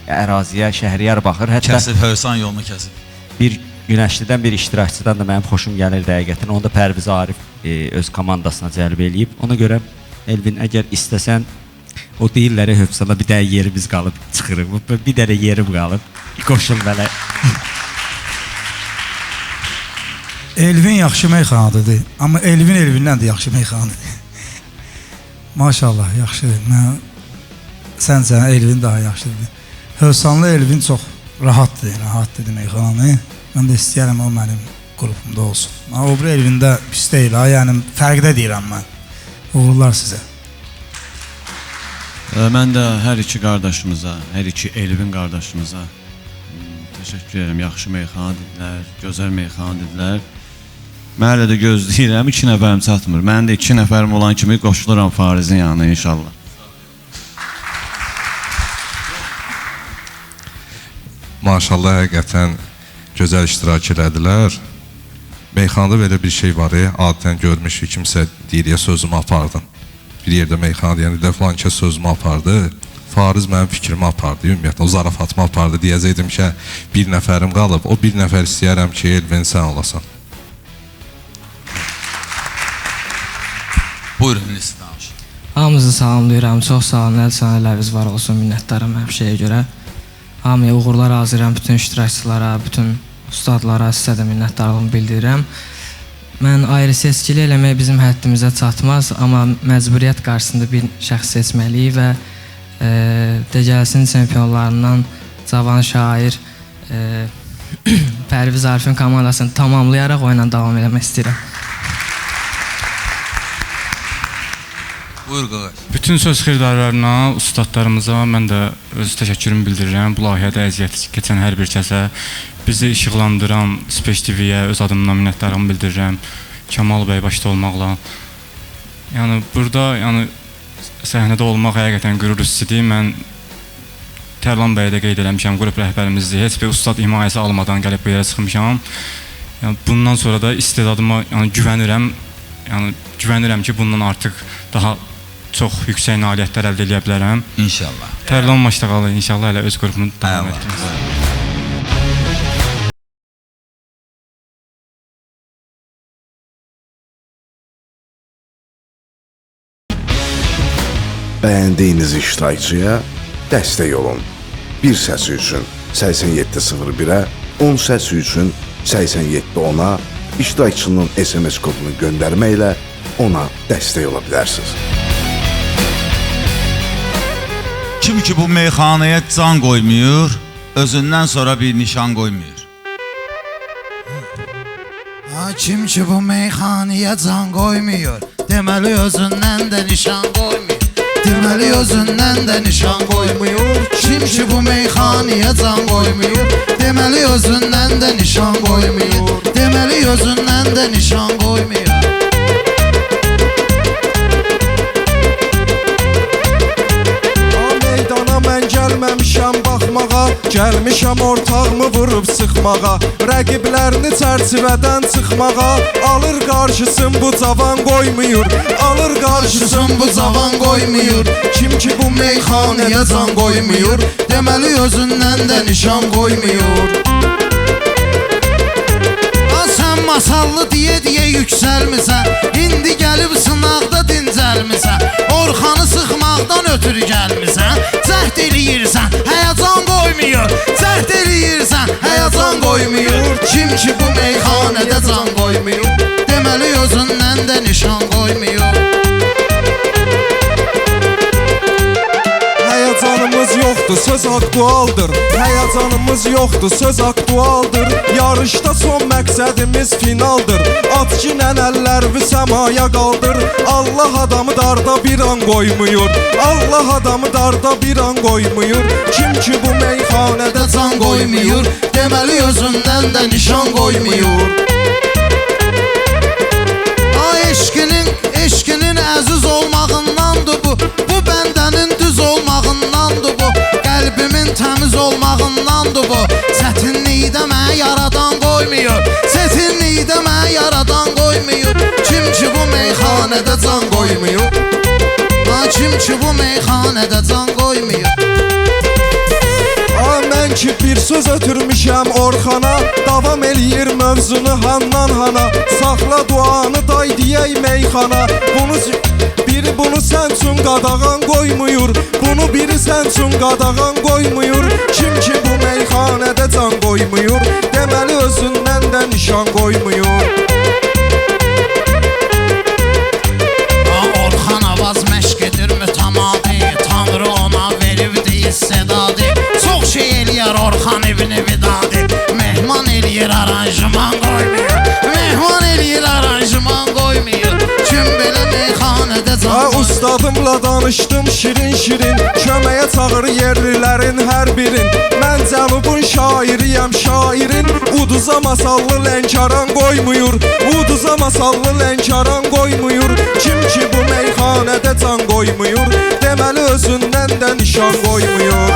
əraziyə Şəhriyar baxır. Kəsib, Hövsan yolunu kəsib. Bir Günəşlidən bir iştirakçıdan da mənim xoşum gəlir dəqiqətən. Onu da Pərviz Arif öz komandasına cəlb eləyib. Ona görə Elvin, əgər istəsən, o deyirləri Hövsana bir dənə yerimiz qalıb çıxırıq. Bir dənə yerim qalıb. Qoşun belə. Elvin yaxşı meyxanadır. Amma Elvin Elvindən də yaxşı meyxanadır. Maşallah, yaxşıdır. Səncə Elvin daha yaxşıdır. Hövsanlı Elvin çox rahatdır meyxananı. Mən də istəyərəm o mənim qrupumda olsun. O bir Elvində pis deyil, yəni fərqdə deyirəm mən. Uğurlar sizə. Mən də hər iki qardaşımıza, hər iki Elvin qardaşımıza təşəkkür edirəm. Yaxşı meyxana dedilər, gözəl meyxana dedilər. Mən hələ də gözləyirəm, 2 nəfərim çatmır. Mənim də 2 nəfərim olan kimi qoşuluram Farizin yanına inşallah. Maşallah, həqiqətən gözəl iştirak elədilər. Meyxanada belə bir şey var, adətən görmüşük, kimsə deyir, sözümü apardın. Bir yerdə meyxana deyəndə də filan kəs sözümü apardı. Fariz mənim fikrimi apardı, ümumiyyətlə, o zarafatımı apardı. Deyəcəkdim ki, bir nəfərim qalıb, o bir nəfər istəyərəm ki, Elvin sən olasan. Buyurun, Nisi danış. Hamınızı salamlayıram, çox sağ olun, əl sənələriniz var olsun, minnətdarım hər şeyə görə. Hamıya uğurlar arzulayıram, bütün iştirakçılara, bütün ustadlara, sizə də minnətdarlığımı bildirirəm. Mən ayrı seçkili eləmək bizim həddimizə çatmaz, amma məcburiyyət qarşısında bir şəxs seçməliyik və Dəcəlsin çempionlarından cavan şair Pərviz Arifin komandasını tamamlayaraq oyuna davam eləmək istəyirəm. Buyur qaqaş. Bütün söz xiridarlarına, ustadlarımıza mən də öz təşəkkürümü bildirirəm. Bu layihədə əziyyət keçən hər bir kəsə, bizi işıqlandıran Speç TV-yə öz adımdan minnətdarlığımı bildirirəm. Kamal bəy başda olmaqla. Yəni burada səhnədə olmaq həqiqətən qürur hissidir. Mən Tərlan bəyə də qeyd eləmişəm, qrup rəhbərimizdir. Heç bir ustad himayəsi almadan gəlib bu yerə çıxmışam. Yəni bundan sonra da istedadıma güvənirəm. Yəni güvənirəm ki, bundan artıq daha çox yüksək nailiyyətlər əldə edə bilərəm. İnşallah. Tərlan maçda qalır, inşallah elə öz qrupunu davam etdirəcək. Bəyəndiyiniz iştirakçıya dəstək olun. Bir səsi üçün 8701-ə, 10 səsi üçün 8710-a iştirakçının SMS kodunu göndərməklə ona dəstək ola bilərsiniz. Kim ki bu meyxanaya can qoymuyor, özündən sonra bir nişan qoymuyor. Kim ki bu meyxanaya can qoymuyor, deməli özündən də nişan qoymuyor. Deməli özündən də nişan qoymuyor. Kim ki bu meyxanaya can qoymuyor, deməli özündən də nişan qoymuyor. Deməli özündən də nişan qoymuyor. Meydana mən gəlməmişəm baxmağa, gəlmişəm ortağımı vurub sıxmağa, rəqiblərini çərçivədən çıxmağa. Alır qarşısın bu cavan qoymuyor, alır qarşısın bu cavan qoymuyor. Kim ki bu meyxanaya can qoymuyor, deməli özündən də nişan qoymuyor. Sən masallı deyə yüksəlmisən, indi gəlib sınaqda dincəlmisən. Orxanı sıxmaqdan ötürü gəlmisən, cəhd eləyirsən, həyəcan qoymuyor. Cəhd eləyirsən, həyəcan qoymuyor. Kim ki bu meyxanədə can qoymuyor, deməli özündən də nişan qoymuyor. Həyəcanımız yoxdur, söz aktualdır. Həyəcanımız yoxdur, söz aktualdır. Yarışda son məqsədimiz finaldır. At ki nənəllərvi səmaya qaldır. Allah adamı darda bir an qoymuyor, Allah adamı darda bir an qoymuyor. Kim ki bu meyxanədə can qoymuyor, deməli özündən də nişan qoymuyor. Eşkinin əziz olmağındandır bu, bu bəndənin düz olmağındandır bu, qəlbimin təmiz olmağındandır bu. Çətinlikdə mənə yaradan qoymuyor, çətinlikdə mənə yaradan qoymuyor. Kim ki bu meyxanədə can qoymuyor, kim ki bu meyxanədə can qoymuyor. Mən ki bir söz ötürmüşəm Orxana, davam eləyir mövzunu handan hana. Saxla duanı day deyək meyxana, biri bunu sən üçün qadağan qoymuyor, bunu biri sən üçün qadağan qoymuyor. Kim ki bu meyxanədə can qoymuyor, deməli özündən də nişan qoymuyor. Orxan avaz məşq edir mütəmadi, Tanrı ona veribdi istedadı. Çox şey eləyər Orxan evini vidadi, mehman eləyir aranjman qoymuyor, mehman eləyir aranjman qoymuyor. Kim belə meyxanədə can ustadımla danışdım şirin-şirin, köməyə çağır yerlilərin hər birin. Mən cənubun şairiyəm şairin, uduza masallı Lənkəran qoymuyor, uduza masallı Lənkəran qoymuyor. Kim ki bu meyxanədə can qoymuyor, deməli özündən də nişan qoymuyor.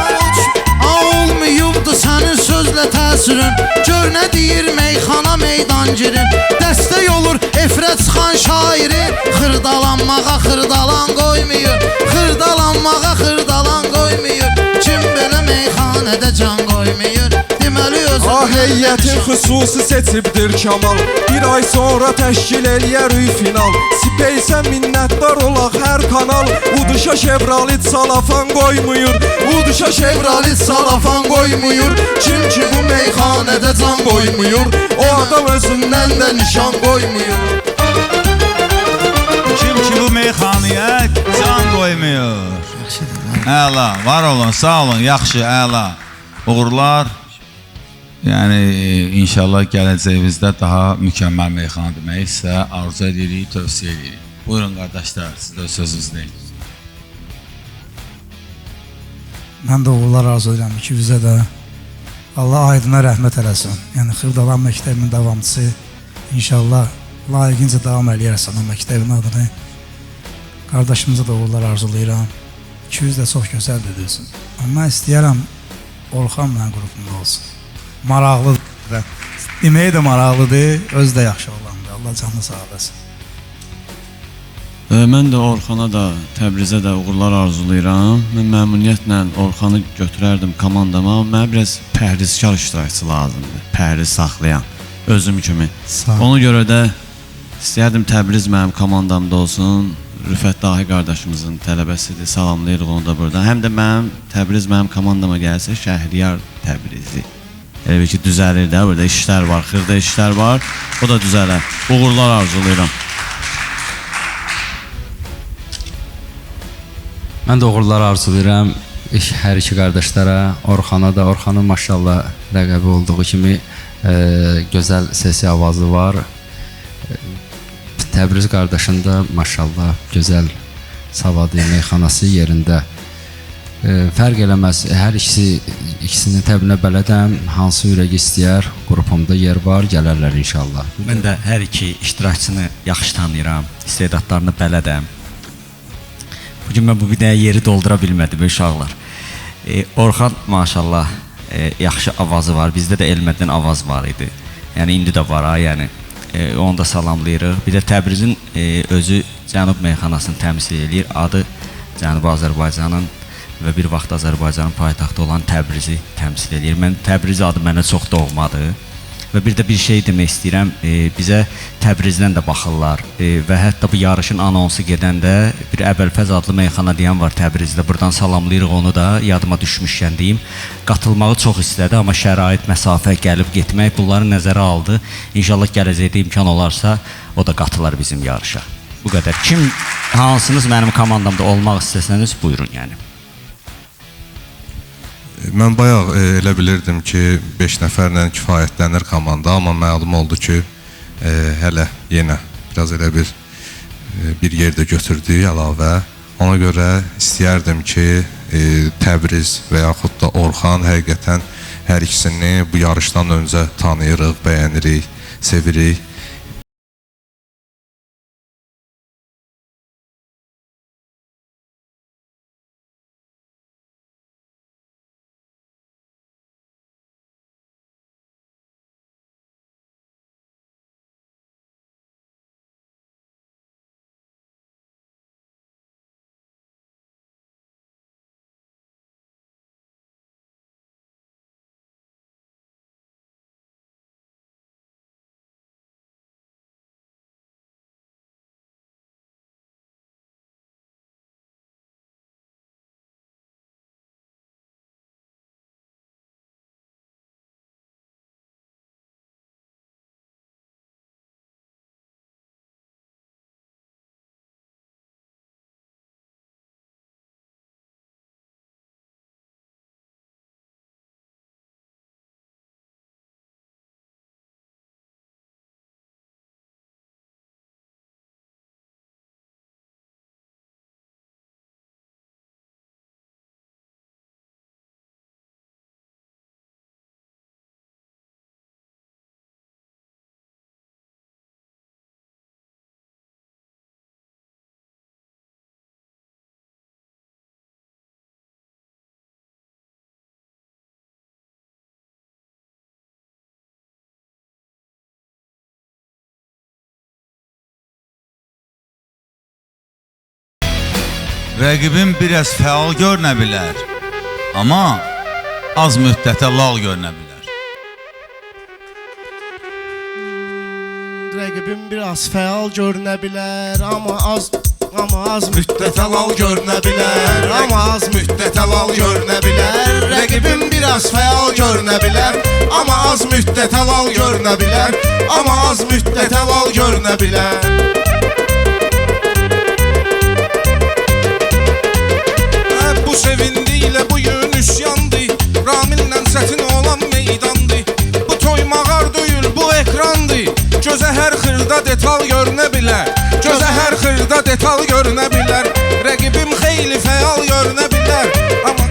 Olmayıbdı sənin sözlə təsirin, gör nə deyir meyxana meydangirin. Dəstək olur efrə çıxan şairin, xırdalanmağa xırdalan qoymuyor, xırdalanmağa xırdalan qoymuyor. Kim belə meyxanədə can qoymuyor, deməli özündən heyətin xüsusi seçibdir Kamal, bir ay sonra təşkil eləyərik final. Speysə minnətdar olaq hər kanal, Uduşa Chevrolet salafan qoymuyor, Uduşa Chevrolet salafan qoymuyor. Kim ki bu meyxanədə can qoymuyor, o adam özündən də nişan qoymuyor. Kim ki bu meyxanaya can qoymuyor. Əla, var olun, sağ olun, yaxşı, əla. Uğurlar. Yəni inşallah gələcəyimizdə daha mükəmməl meyxana demək isə arzu edirik, tövsiyə edirik. Buyurun qardaşlar, siz də sözünüz deyin. Mən də uğurlar arzu edirəm ki, bizə də Allah aydına rəhmət eləsin. Yəni Xırdalan məktəbinin davamçısı inşallah layiqincə davam eləyərsən o məktəbin adını. Qardaşımıza da uğurlar arzulayıram 200 də çox gözəl dediniz. Amma istəyərəm Orxan mənim qrupumda olsun. Maraqlıdır. Deməyi də maraqlıdır, özü də yaxşı olandır. Allah canını sağ olasın. Mən də Orxana da, Təbrizə də uğurlar arzulayıram. Mən məmnuniyyətlə Orxanı götürərdim komandama, amma mənə biraz pəhrizkar iştirakçı lazımdır. Pəhriz saxlayan, özüm kimi. Ona görə də istəyərdim Təbriz mənim komandamda olsun. Rüfət Dahi qardaşımızın tələbəsidir, salamlayırıq onu da burada. Həm də Təbriz mənim komandama gəlsə, Şəhriyar Təbrizi. Elə ki, düzəlir də, burada işlər var, xırda işlər var, o da düzələr. Uğurlar arzulayıram. Mən də uğurlar arzulayıram hər iki qardaşlara, Orxana da. Orxanın maşallah rəqəbi olduğu kimi gözəl səsi avazı var. Təbriz qardaşın da maşallah gözəl savadı, meyxanası yerində. Fərq eləməz, hər ikisinin təbinə bələdəm, hansı ürək istəyər, qrupumda yer var, gələrlər inşallah. Mən də hər iki iştirakçını yaxşı tanıyıram, istedadlarını bələdəm. Bugün mən bu videoya yeri doldura bilmədim uşaqlar. Orxan maşallah yaxşı avazı var. Bizdə də Elməddən avaz var idi. Yəni indi də var ha, yəni onu da salamlayırıq. Bir də Təbrizin özü Cənub meyxanasını təmsil eləyir. Adı Cənubi Azərbaycanın və bir vaxt Azərbaycanın paytaxtı olan Təbrizi təmsil eləyir. Mən Təbriz adı mənə çox doğmadır. Və bir də bir şey demək istəyirəm, bizə Təbrizdən də baxırlar və hətta bu yarışın anonsu gedəndə bir Əbəlfəz adlı meyxana deyən var Təbrizdə, buradan salamlayırıq onu da, yadıma düşmüşkən deyim. Qatılmağı çox istədi, amma şərait, məsafə, gəlib getmək bunları nəzərə aldı. İnşallah gələcəkdə imkan olarsa, o da qatılar bizim yarışa. Bu qədər. Hansınız mənim komandamda olmaq istəsəniz, buyurun yəni. Mən bayaq elə bilirdim ki, 5 nəfərlə kifayətlənir komanda, amma məlum oldu ki, hələ yenə biraz elə bir yerdə götürdük əlavə. Ona görə istəyərdim ki, Təbriz və yaxud da Orxan həqiqətən hər ikisini bu yarışdan öncə tanıyırıq, bəyənirik, sevirik. Rəqibim biraz fəal görünə bilər, amma az müddətə lal görünə bilər. Rəqibim biraz fəal görünə bilər, amma az müddətə lal görünə bilər, amma az müddətə lal görünə bilər. Rəqibim biraz fəal görünə bilər, amma az müddətə lal görünə bilər, amma az müddətə lal görünə bilər. Bu sevindiyle bu yön üsyandı, Ramil'le Çetin olan meydandı. Bu toy mağar değil, bu ekrandı. Göze her xırda detal görünə bilər, göze her xırda detal görünə bilər. Rəqibim xeyli fəal görünə bilər, amma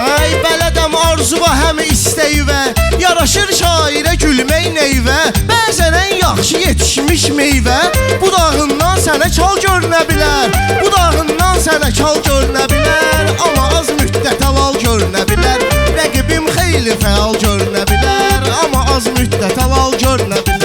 Ay bələdəm arzuva həmi istəyivə yaraşır şairə gülmək neyvə. Bəzən ən yaxşı yetişmiş meyvə budağından sənə çal görünə bilər. Budağından sənə çal görünə bilər. Amma az müddət halal görünə bilər. Rəqibim xeyli fəal görünə bilər. Amma az müddət halal görünə bilər.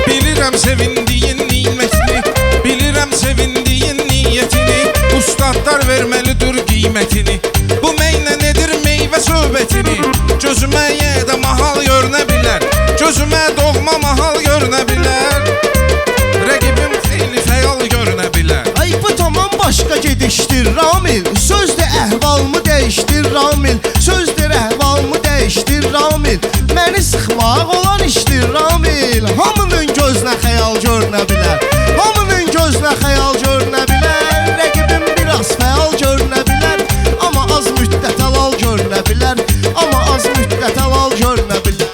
Bilirəm sevindiyin nimətini, bilirəm sevindiyin niyyətini. Ustadlar verməlidir qiymətini. Bu meynə nedir meyvə söhbətini. Gözümə yedə mahal görünə bilər. Gözümə doğma mahal görünə bilər. Rəqibim xeyli fəyal görünə bilər. Ay bu tamam başqa gedişdir Ramil. Sözdür əhvalımı dəyişdir Ramil. Sözdür əhvalımı dəyişdir Ramil. Məni sıxmaq olan işdir Ramil. Hamının gözünə xəyal görünə bilər. Hamının gözünə xəyal görünə bilər. Rəqibim biraz fəal görünə bilər. Amma az müddət halal görünə bilər. Amma az müddət halal görünə bilər.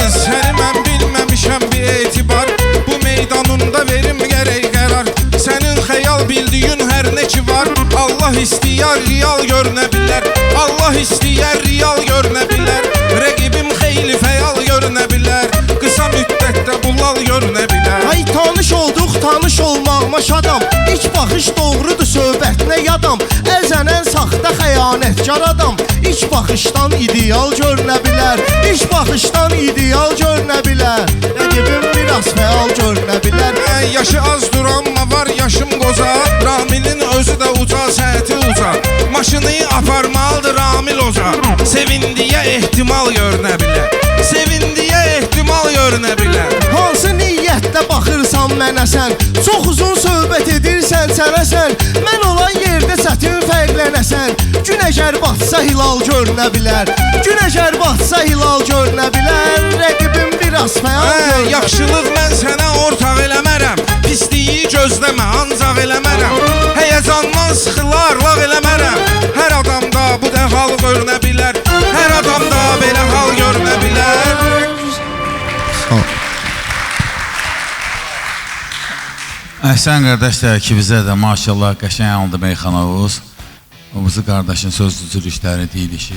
Səni mən bilməmişəm bir etibar. Bu meydanında verim gərək qərar. Sənin xəyal bildiyin hər nə ki var. Allah istəyər real görünə bilər. Allah istəyər real görünə bilər. Rəqibim xeyli fəyal görünə bilər. Qısa müddətdə bulal görünə bilər. Ay tanış olduq, tanış olmağıma şadam. İlk baxış doğrudur söhbətinə yadam. Əzənən saxta xəyanətkar adam. İlk baxışdan ideal görünə bilər. İlk baxışdan ideal görünə bilər. Rəqibim biraz fəal görünə bilər. Yaşı azdır amma var yaşım qoza. Ramilin özü də uca, səhəti uca. Maşını aparmalıdır Ramil oca. Sevindiyə ehtimal görünə bilər. Sevindiyə ehtimal görünə bilər. Hansı niyyətlə baxırsan mənə sən? Çox uzun söhbət edirsən sənə sən. Mən olan yerdə çətin fərqlənəsən. Gün əgər batsa hilal görünə bilər. Gün əgər batsa hilal görünə bilər. Rəqibim biraz fəal görünə. Yaxşılıq mən sənə ortaq eləmərəm. Pisliyi gözləmə ancaq eləmərəm. Həyəcandan sıxılarlaq eləmərəm. Hər adamda bu da hal görünə bilər. Hər adamda belə hal görünə bilər. Əhsən qardaşlar ki, bizə də maşallah qəşəng aldı meyxanavuz. O bizi qardaşın söz düzülüşləri deyilişi,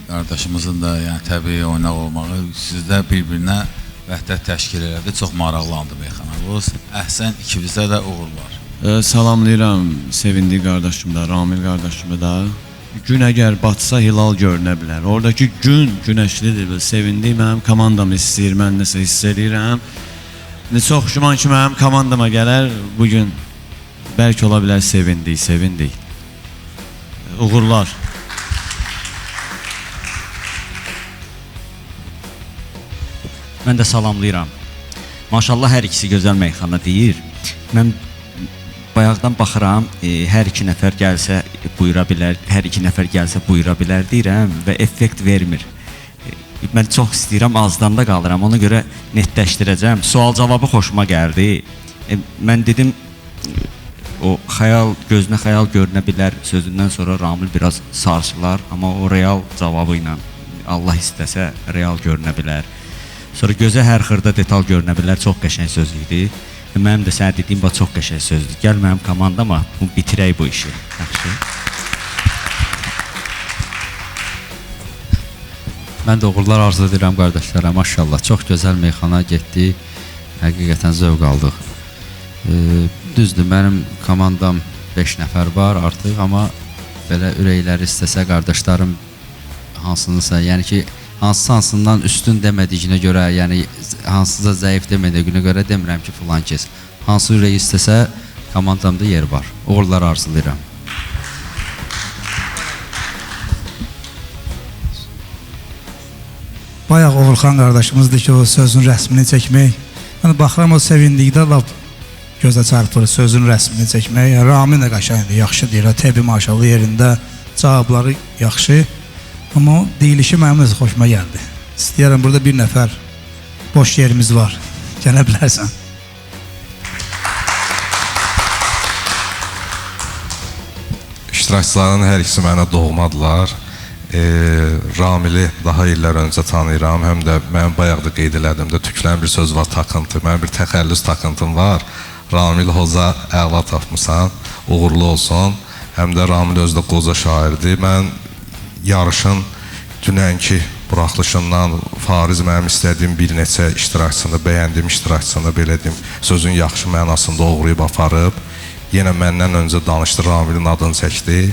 qardaşımızın da yəni təbii oynaq olmağı sizdə bir-birinə vəhdət təşkil elədi. Çox maraqlandı meyxanavuz. Əhsən ikimizə də uğurlar. Salamlayıram sevindiyi qardaşım da, Ramil qardaşımı da. Gün əgər batsa hilal görünə bilər. Oradakı gün günəşlidir. Sevindiyi mənim komandamı istəyir, mən nəsə hiss edirəm. Çox güman ki, mənim komandama gələr, bugün bəlkə ola bilər sevindik. Uğurlar. Mən də salamlayıram. Maşallah hər ikisi gözəl meyxana deyir. Mən bayaqdan baxıram, hər iki nəfər gəlsə buyura bilər, hər iki nəfər gəlsə buyura bilər deyirəm və effekt vermir. Mən çox istəyirəm, azdan da qalıram, ona görə netləşdirəcəm. Sual-cavabı xoşuma gəldi. Mən dedim, o xəyal, gözünə xəyal görünə bilər sözündən sonra Ramil biraz sarsılar, amma o real cavabı ilə Allah istəsə real görünə bilər. Sonra gözə hər xırda detal görünə bilər, çox qəşəng söz idi. Mənim də sənə dediyim bax, çox qəşəng sözdür. Gəl mənim komandama, bitirək bu işi. Yaxşı. Mən də uğurlar arzu edirəm qardaşlara, maşallah. Çox gözəl meyxana getdi, həqiqətən zövq aldıq. Düzdür, mənim komandam 5 nəfər var artıq, amma belə ürəkləri istəsə qardaşlarım hansınısa, yəni ki, hansından üstün demədiyinə görə, yəni hansısa zəif demədiyinə görə demirəm ki, filan kes. Hansı ürək istəsə, komandamda yer var. Uğurlar arzulayıram. Bayaq Uğurxan qardaşımızdır ki, o sözün rəsmini çəkmək. Yəni, baxıram o sevindikdə lap gözə çarpır sözün rəsmini çəkmək. Ramil də qəşəngdir, yaxşı deyir, təbii maşallah yerində, cavabları yaxşı. Amma o deyilişi mənim öz xoşuma gəldi. İstəyərəm, burada bir nəfər boş yerimiz var, gələ bilərsən. İştirakçıların hər ikisi mənə doğmadılar. Ramili daha illər öncə tanıyıram, həm də mən bayaq da qeyd elədimdə tüklən bir söz var, takıntı, mənim bir təxəllüs takıntım var. Ramil Hoca əla tapmışsan, uğurlu olsun. həm də Ramil özü də qoca şairdir. Mən yarışın dünənki buraxılışından Fariz mənim istədiyim bir neçə iştirakçısını, bəyəndiyim iştirakçısını belə deyim, sözün yaxşı mənasında uğrayıb aparıb. Yenə məndən öncə danışdı, Ramilin adını çəkdi.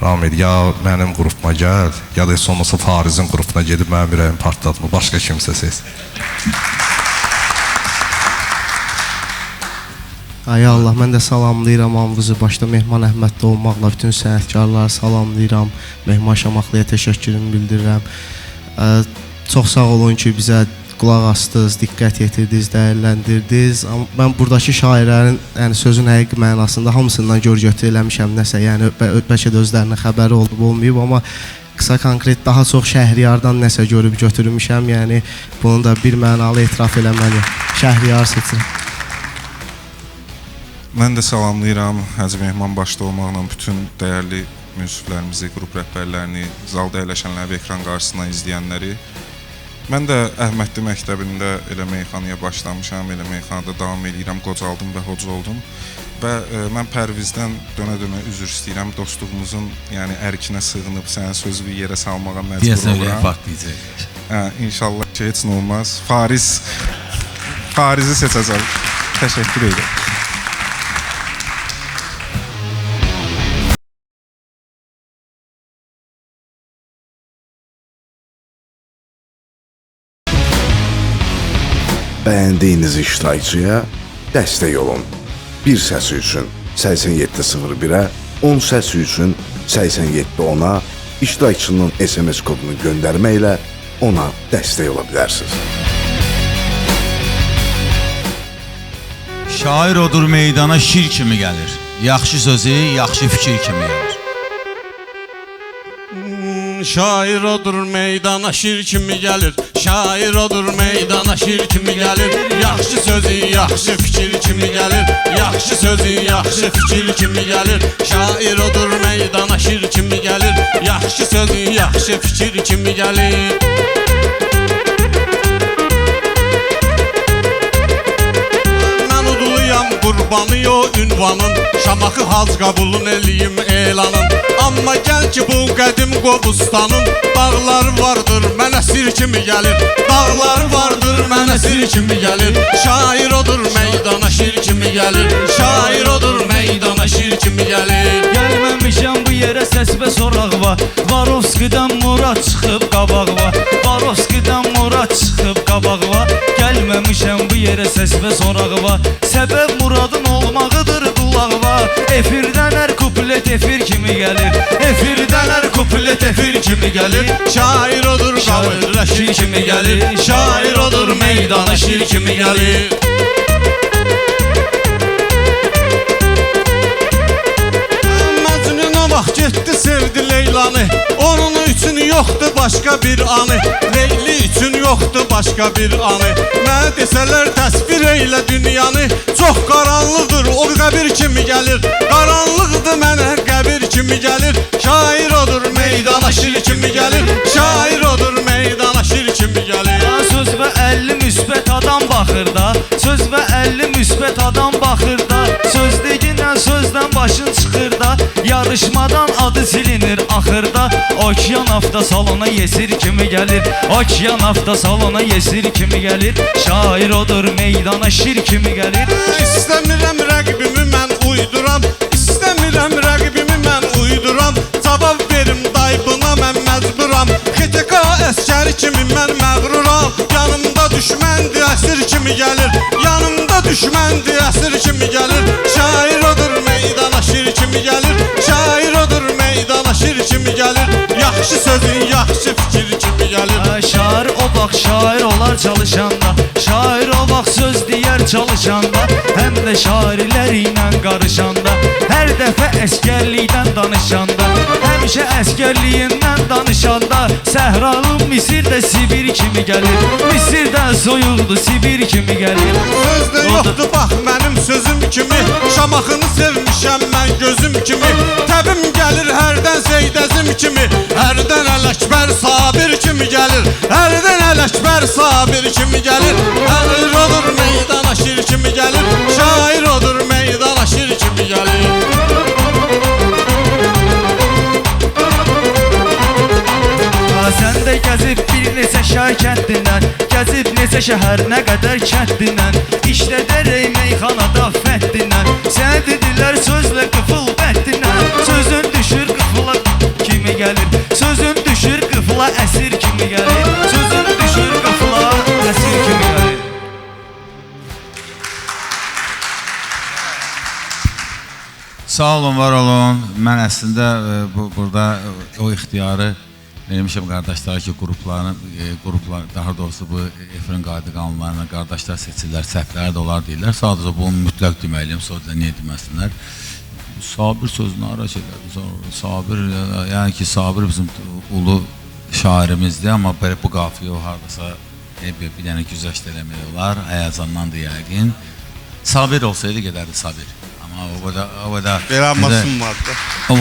Ramil, ya mənim qrupuma gəl, ya da heç olmasa Farizin qrupuna gedib mənim ürəyimi partlatma, başqa kimsəsiz. Ay Allah, mən də salamlayıram hamınızı, başda Mehman Əhmədli olmaqla bütün sənətkarları salamlayıram, Mehman Şamaxlıya təşəkkürümü bildirirəm. Çox sağ olun ki, bizə qulaq astınız, diqqət yetirdiniz, dəyərləndirdiniz. Mən buradakı şairlərin sözün həqiqi mənasında hamısından gör-götür eləmişəm nəsə, yəni bəlkə də özlərinin xəbəri olmayıb, amma qısa konkret daha çox Şəhriyardan nəsə görüb götürmüşəm, yəni bunu da bir mənalı etiraf eləməli. Şəhriyar seçin. Mən də salamlayıram Hacı Mehman başda olmaqla bütün dəyərli münsiflərimizi, qrup rəhbərlərini, zalda əyləşənləri və ekran qarşısına izləyənləri. Mən də Əhmədli məktəbində elə meyxanaya başlamışam, elə meyxanada davam edirəm, qocaldım və hoca oldum. Və mən Pərvizdən dönə-dönə üzr istəyirəm, dostluğumuzun ərkinə sığınıb sənə sözü bir yerə salmağa məcbur Deyəsən oluram. partlayacaq. İnşallah ki, heç nə olmaz. Farizi seçəcəm. Təşəkkür edirəm. Bəyəndiyiniz iştirakçıya dəstək olun. Bir səsi üçün 8701-ə, 10 səsi üçün 8710-a iştirakçının SMS kodunu göndərməklə ona dəstək ola bilərsiniz. Şair odur meydana şir kimi gəlir. Yaxşı sözü, yaxşı fikir kimi gəlir. Şair odur meydana şir kimi gəlir. Şair odur meydana şir kimi gəlir. Yaxşı sözü, yaxşı fikir kimi gəlir. Yaxşı sözü, yaxşı fikir kimi gəlir. Şair odur meydana şir kimi gəlir. Yaxşı sözü, yaxşı fikir kimi gəlir. Qurbanı yo ünvanın, Şamaxı hac qabulun eləyim elanın. Amma gəl ki bu qədim Qobustanın dağlar vardır mənə sir kimi gəlir. Dağlar vardır mənə sir kimi gəlir. Şair odur meydana şir kimi gəlir. Şair odur meydana şir kimi gəlir. Gəlməmişəm bu yerə səs və sorağva. Varovskidən Murad çıxıb qabağva. Varovskidən Murad çıxıb qabağva. Gəlməmişəm bu yerə səs və sorağva. Səbəb Muradın olmağıdır qulağva. Efirdən hər kuplet efir kimi gəlir. Efirdən hər kuplet efir kimi gəlir. Şair odur qavırla şir kimi gəlir. Şair odur meydana şir kimi gəlir. Məcnun'a vaxt getdi sevdi Leylanı. Onun üçün yoxdur başqa bir anı. Leyli üçün yoxdur başqa bir anı. Mənə desələr təsvir eylə dünyanı. Çox qaranlıqdır o qəbir kimi gəlir. Qaranlıqdır mənə qəbir kimi gəlir. Şair odur meydana şir kimi gəlir. Şair odur meydana şir kimi gəlir. Söz və 50 müsbət adam baxır da. Söz və 50 müsbət adam baxır da. Sözdegindən sözdən başın çıxır da. Yarışmadan adı silinir axırda. Okean hafta salona yesir kimi gəlir. Okean hafta salona yesir kimi gəlir. Şair odur meydana şir kimi gəlir. İstəmirəm rəqibimi mən uyduram. İstəmirəm rəqibimi mən uyduram. Cavab verim daybına mən məcburam. XTK əskəri kimi mən məğruram. Yanımda düşməndir əsir kimi gəlir. Yanımda düşməndir əsir kimi gəlir. Şair odur meydana şir kimi gəlir. Şair odur meydana şir kimi gəlir. Yaxşı sözün, yaxşı fikir kimi gəlir. Şair o vaxt şair olar çalışanda. Şair o vaxt söz deyər çalışanda. Həm də şairlər ilə qarışanda. Hər dəfə əskərlikdən danışanda. Həmişə əskərliyindən danışanda. Səhralım Misirdə Sibir kimi gəlir. Misirdən soyuqdur Sibir kimi gəlir. Sözdə yoxdur bax mənim sözüm kimi. Şamaxını sevmişəm mən gözüm kimi. Təbim gəlir hərdən Zeydəzim kimi. Hərdən Ələkbər Sabir kimi gəlir. Hərdən Ələkbər Sabir kimi gəlir. Şair odur meydana şir kimi gəlir. Şair odur meydana şir kimi gəlir. Neçə şəhər, nə qədər kəndinən İşlədərək meyxanada fəttinən Sənə dedilər sözlə qıfıl bəttinən Sözün düşür qıfıla kimi gəlir Sözün düşür qıfıla əsir kimi gəlir Sözün düşür qıfıla əsir kimi gəlir Sağ olun, var olun. Mən əslində burada o ixtiyarı vermişəm qardaşlara ki, qruplar, daha doğrusu bu efirin qayda qanunlarına qardaşlar seçirlər, səhvləri də olar deyirlər. Sadəcə bunu mütləq deməliyim, sonra da niyə deməsinlər. Sabir sözünü ara şeylərdir. Sabir, yəni ki, Sabir bizim ulu şairimizdir, amma bu qafiyə o haradasa bir dənə güzəşt eləmək olar, həyəcandan da yəqin. Sabir olsaydı gedərdi Sabir. O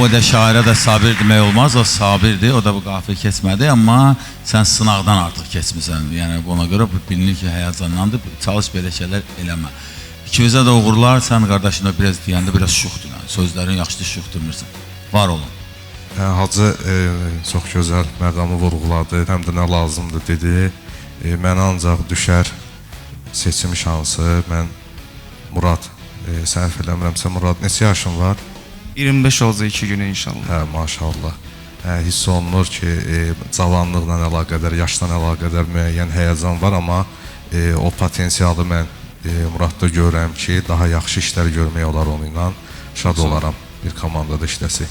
da şairə də sabir demək olmaz, o sabirdir, o da bu qafiyə keçmədi, amma sən sınaqdan artıq keçmirsən, yəni buna görə bilinir ki, həyəcanlandır, çalış belə şeylər eləmə. İkimizə də uğurlar, sən qardaşına biraz deyəndə biraz şuxdur, sözlərin yaxşı şuxdurmursan, var olun. Hacı çox gözəl məqamı vurğuladı, həm də nə lazımdır dedi, mənə ancaq düşər seçim şansı, mən Murad, səhv eləmirəmsə Murad, neçə yaşın var? 25 olacaq 2 günə inşallah. Hə, maşallah. Hiss olunur ki, cavanlıqla əlaqədar, yaşla əlaqədar müəyyən həyəcan var, amma o potensialı mən Muradda görürəm ki, daha yaxşı işlər görmək olar onunla. Şad olaram bir komandada işləsi.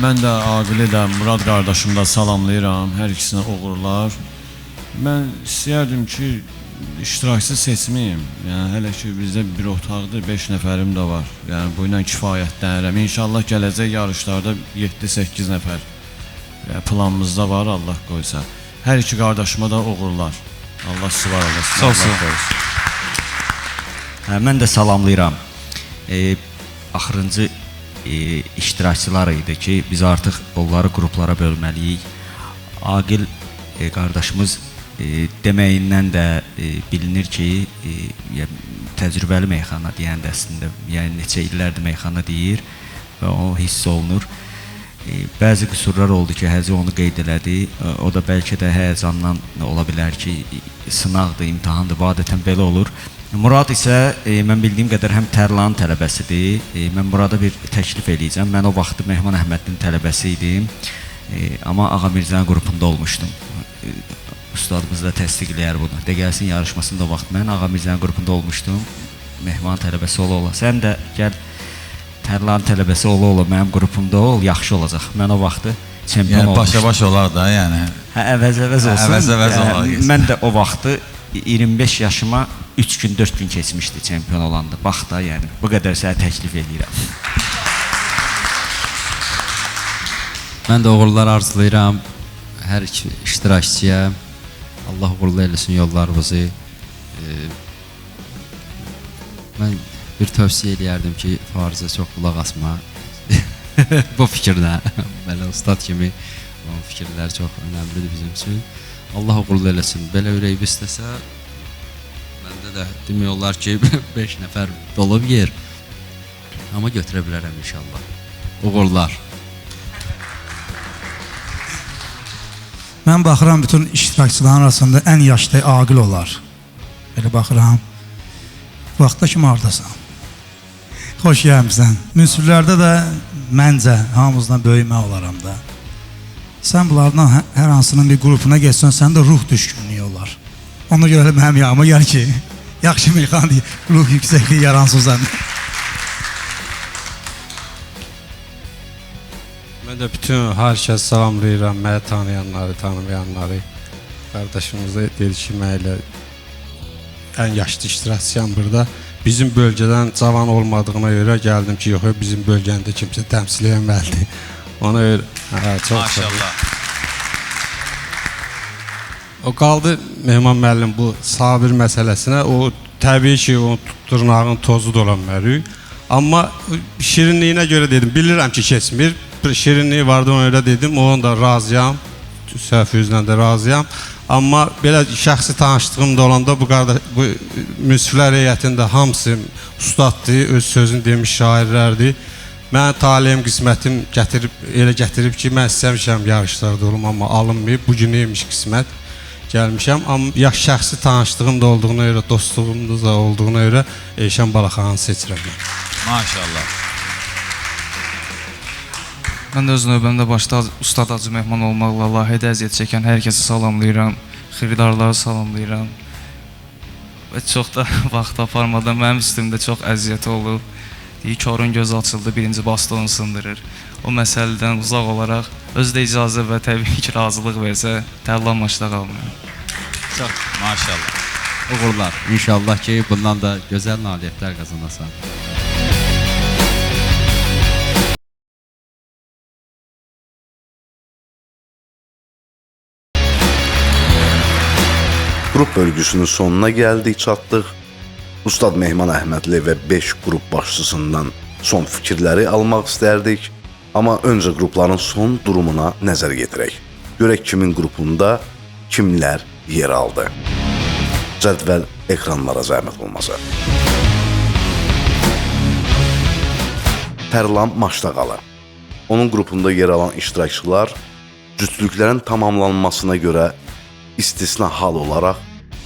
Mən də Aqili də, Murad qardaşımı da salamlayıram, hər ikisinə uğurlar. Mən istəyərdim ki, iştirakçı seçməyim. Yəni, hələ ki, bizdə bir otaqdır, 5 nəfərim də var. Yəni, bu ilə kifayətlənirəm. İnşallah gələcək yarışlarda 7-8 nəfər planımızda var, Allah qoysa. Hər iki qardaşıma da uğurlar. Allah sizi var olasın. Sağ olsun. Mən də salamlayıram. Axırıncı iştirakçılar idi ki, biz artıq onları qruplara bölməliyik. Aqil qardaşımız deməyindən də bilinir ki, təcrübəli meyxana deyəndə əslində, yəni neçə illərdir meyxana deyir və o hiss olunur. Bəzi qüsurlar oldu ki, Həzi onu qeyd elədi, o da bəlkə də həyəcandan ola bilər ki, sınaqdır, imtahandır, bu adətən belə olur. Murad isə mən bildiyim qədər həm Tərlanın tələbəsidir, mən Murada bir təklif eləyəcəm, mən o vaxtı Mehman Əhmədin tələbəsi idim, amma Ağa Mirzənin qrupunda olmuşdum. Ustadımız da təsdiqləyər bunu. De gəlsin yarışmasında o vaxt mən Ağa Mirzənin qrupunda olmuşdum. Mehman tələbəsi ola. Sən də gəl Tərlanın tələbəsi ola mənim qrupumda ol, yaxşı olacaq. Mən o vaxtı çempion olmuşdum. Yəni başa-baş olar da, yəni. Hə, əvəz-əvəz olsun. Əvəz-əvəz olar. Mən də o vaxtı 25 yaşıma 3 gün, 4 gün keçmişdi çempion olanda. Bax da, yəni bu qədər sənə təklif edirəm. Mən də uğurlar arzulayıram hər iki iştirakçıya. Allah uğurlu eləsin yollarımızı. Mən bir tövsiyə eləyərdim ki, Farizə çox qulaq asma bu fikirdə. Belə ustad kimi o fikirlər çox önəmlidir bizim üçün. Allah uğurlu eləsin. Belə ürək istəsə, məndə də demək olar ki, 5 nəfər dolub yer. Amma götürə bilərəm inşallah. Uğurlar. Mən baxıram bütün iştirakçıların arasında ən yaşlı Aqil olar. Belə baxıram. Vaxtda kimi hardasan? Xoş gəlmişsən. Münsiflərdə də məncə hamımızdan böyümə olaram da. Sən bunlardan hər hansının bir qrupuna geçsən, səndə ruh düşkünlüyü olar. Ona görə də mənim yanıma gəl ki, yaxşı meyxana deyil, ruh yüksəkliyi yaransın səndə. Mən də bütün hər kəs salamlayıram, məni tanıyanları, tanımayanları. Qardaşımızı delişməklə ən yaşlı iştirakçıyam burada. Bizim bölgədən cavan olmadığına görə gəldim ki, yox, bizim bölgəndə kimsə təmsil edilməlidir. Ona görə çox sağ olun. O qaldı Mehman müəllim bu sabir məsələsinə. O təbii ki, o dırnağın tozu da olan mərük. Amma şirinliyinə görə dedim, bilirəm ki, keçmir. Şirinliyi vardı, ona görə dedim, onun da razıyam. Səhv üzrə də razıyam. Amma belə şəxsi tanışdığım da olanda bu münsiflər heyətində hamısı ustaddır, öz sözünü demiş şairlərdir. Mən taleyim, qismətim elə gətirib ki, mən istəmişəm yarışlarda olum, amma alınmayıb. Bu gün neymiş qismət gəlmişəm. Amma şəxsi tanışlığım da olduğuna görə, dostluğum da olduğuna görə Eyşan Balaxanı seçirəm mən. Maşallah. Mən də öz növbəmdə başda Ustad Hacı mehman olmaqla layihədə əziyyət çəkən hər kəsi salamlayıram. Xiridarları salamlayıram. Və çox da vaxt aparmadan mənim üstümdə çox əziyyət olub. Korun gözü açıldı, birinci bastonu sındırır. O məsələdən uzaq olaraq özü də icazə və təbii ki, razılıq versə, Tərlan maçda qalmıyorum. Çox maşallah. Uğurlar. İnşallah ki, bundan da gözəl nailiyyətlər qazanasan. Qrup bölgüsünün sonuna gəldik, çatdıq. Ustad Mehman Əhmədli və 5 qrup başçısından son fikirləri almaq istərdik. Amma öncə qrupların son durumuna nəzər yetirək. Görək kimin qrupunda kimlər yer aldı. Cədvəl ekranlara zəhmət olmasa. Tərlan maçda qalır. Onun qrupunda yer alan iştirakçılar cütlüklərin tamamlanmasına görə istisna hal olaraq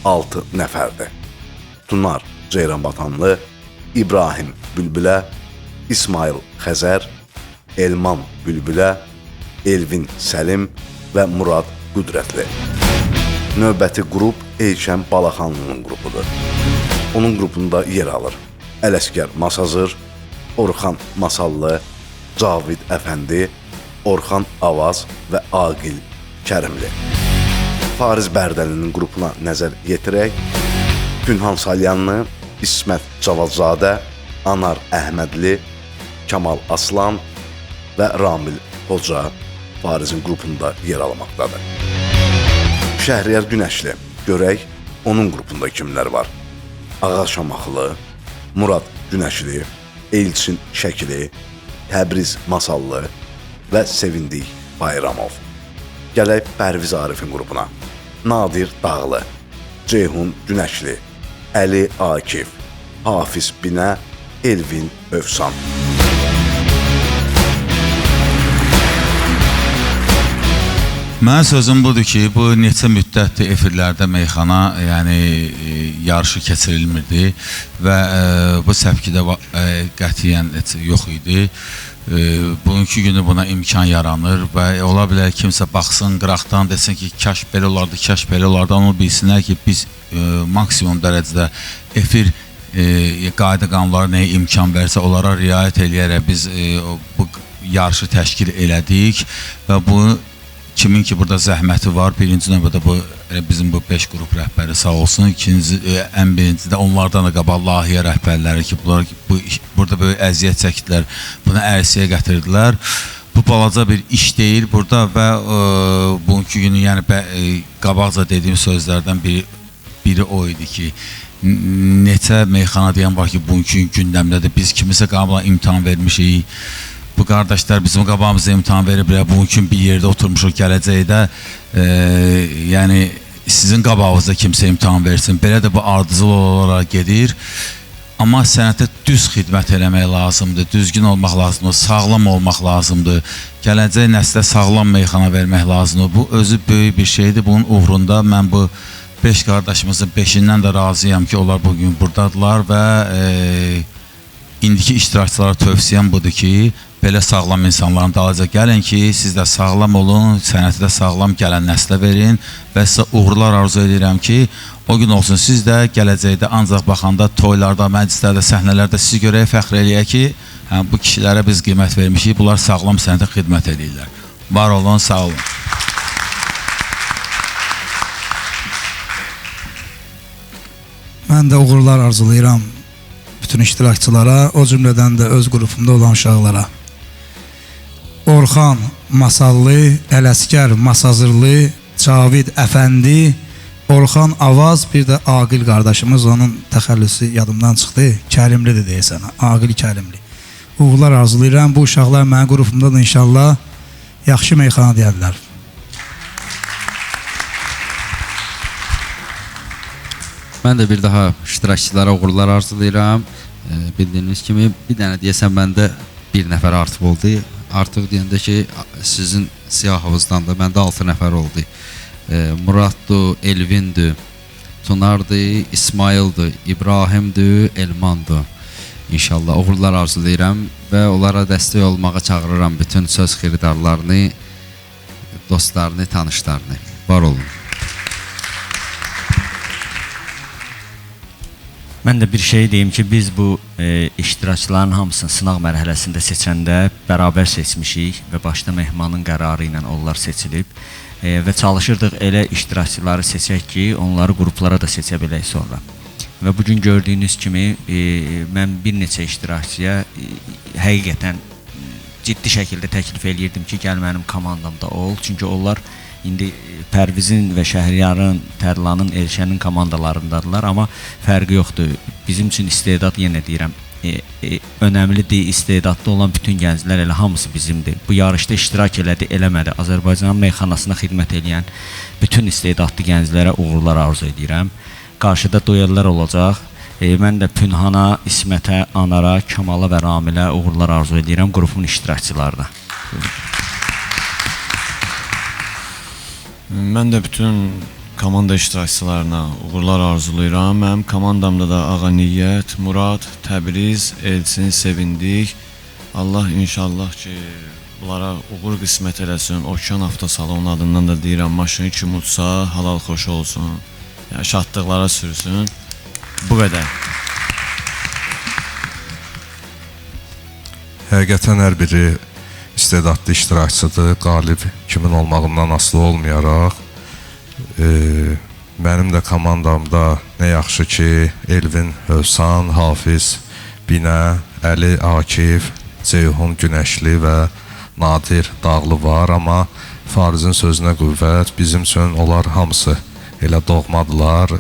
6 nəfərdir. Tunar Ceyranbatanlı, İbrahim Bülbülə, İsmail Xəzər, Elman Bülbülə, Elvin Səlim və Murad Qüdrətli. Növbəti qrup Eyşən Balaxanlının qrupudur. Onun qrupunda yer alır Ələsgər Masazır, Orxan Masallı, Cavid Əfəndi, Orxan Avaz və Aqil Kərimli. Fariz Bərdəlinin qrupuna nəzər yetirək, Günhan Salyanlı, İsmət Cavadzadə, Anar Əhmədli, Kamal Aslan və Ramil Hoca Farizin qrupunda yer almaqdadır. Şəhriyar Günəşli, görək onun qrupunda kimlər var? Ağa Şamaxlı, Murad Günəşli, Elçin Şəkili, Təbriz Masallı və Sevindik Bayramov. Gələk Pərviz Arifin qrupuna. Nadir Dağlı, Ceyhun Günəşli, Əli Akif, Hafiz Binə, Elvin Övsan. Mənim sözüm budur ki, bu neçə müddətdir efirlərdə meyxana, yarışı keçirilmirdi və bu səpkidə qətiyyən yox idi. Bugünkü günü buna imkan yaranır və ola bilər kimsə baxsın qıraqdan desin ki, kaş belə olardı, kaş belə olardı. Onu bilsinlər ki, biz maksimum dərəcədə efir qayda qanunları nəyə imkan versə onlara riayət eləyərək biz bu yarışı təşkil elədik və bu kimin ki burada zəhməti var, birinci növbədə bu bizim bu 5 qrup rəhbəri sağ olsun, ən birinci də onlardan da qabaq layihə rəhbərləri ki, burada böyle əziyyət çəkdilər, bunu ərsiyə gətirdilər. Bu balaca bir iş deyil burada və bugünkü günü qabaqca dediyim sözlərdən biri o idi ki, neçə meyxana deyən var ki, bugünkü gündəmdədir, biz kimisə qabla imtahan vermişik. Bu qardaşlar bizim qabağımıza imtahan veriblər, bugün bir yerdə oturmuşuq gələcəkdə, sizin qabağınızda kimsə imtahan versin, belə də bu ardıcıl olaraq gedir. Amma sənətə düz xidmət eləmək lazımdır, düzgün olmaq lazımdır, sağlam olmaq lazımdır, gələcək nəslə sağlam meyxana vermək lazımdır. Bu özü böyük bir şeydir, bunun uğrunda mən bu 5 qardaşımızın 5-indən də razıyam ki, onlar bugün buradadılar və indiki iştirakçılara tövsiyəm budur ki, belə sağlam insanların dalınca gəlin ki, siz də sağlam olun, sənəti də sağlam gələn nəslə verin və sizə uğurlar arzu edirəm ki, o gün olsun siz də gələcəkdə ancaq baxanda toylarda, məclislərdə, səhnələrdə sizi görək, fəxr eləyək ki, bu kişilərə biz qiymət vermişik, bunlar sağlam sənətə xidmət edirlər. Var olun, sağ olun. Mən də uğurlar arzulayıram bütün iştirakçılara, o cümlədən də öz qrupumda olan uşaqlara. Orxan Masallı, Ələsgər Masazırlı, Cavid Əfəndi, Orxan Avaz, bir də Aqil qardaşımız, onun təxəllüsü yadımdan çıxdı, Kərimlidir deyəsən, Aqil Kərimli. Uğurlar arzulayıram, bu uşaqlar mənim qrupumda da inşallah yaxşı meyxana deyərlər. Mən də bir daha iştirakçılara uğurlar arzulayıram. Bildiyiniz kimi bir dənə deyəsən məndə bir nəfər artıq oldu. Artıq deyəndə ki, sizin siyahınızdan da məndə 6 nəfər oldu. Muraddır, Elvindir, Tunardır, İsmaildir, İbrahimdir, Elmandır. İnşallah uğurlar arzulayıram və onlara dəstək olmağa çağırıram bütün söz xiridarlarını, dostlarını, tanışlarını. Var olun. Mən də bir şey deyim ki, biz bu iştirakçıların hamısını sınaq mərhələsində seçəndə bərabər seçmişik və başda Mehmanın qərarı ilə onlar seçilib və çalışırdıq elə iştirakçıları seçək ki, onları qruplara da seçə bilək sonra. Və bugün gördüyünüz kimi mən bir neçə iştirakçıya həqiqətən ciddi şəkildə təklif eləyirdim ki, gəl mənim komandamda ol. Çünki onlar indi Pərvizin və Şəhriyarın, Tərlanın, Elşənin komandalarındadılar, amma fərqi yoxdur. Bizim üçün istedad, yenə deyirəm, önəmlidir, istedadlı olan bütün gənclər elə hamısı bizimdir. Bu yarışda iştirak elədi, eləmədi. Azərbaycanın meyxanasına xidmət edən bütün istedadlı gənclərə uğurlar arzu edirəm. Qarşıda duellər olacaq. Mən də Pünhana, İsmətə, Anara, Kamala və Ramilə uğurlar arzu edirəm qrupun iştirakçılarına. Mən də bütün komanda iştirakçılarına uğurlar arzulayıram. Mənim komandamda da Ağa Niyyət, Murad, Təbriz, Elçin, Sevindik. Allah inşallah ki, bunlara uğur qismət eləsin. Okean Avtosalonun adından da deyirəm, maşını kim utsa, halal xoş olsun. Yəni, şadlıqlara sürsün. Bu qədər. Həqiqətən hər biri istedadlı iştirakçıdır. Qalib kimin olmağından asılı olmayaraq. Mənim də komandamda nə yaxşı ki, Elvin, Hövsan, Hafiz, Binə, Əli, Akif, Ceyhun, Günəşli və Nadir Dağlı var. Amma Farizin sözünə qüvvət, bizim üçün onlar hamısı elə doğmadılar.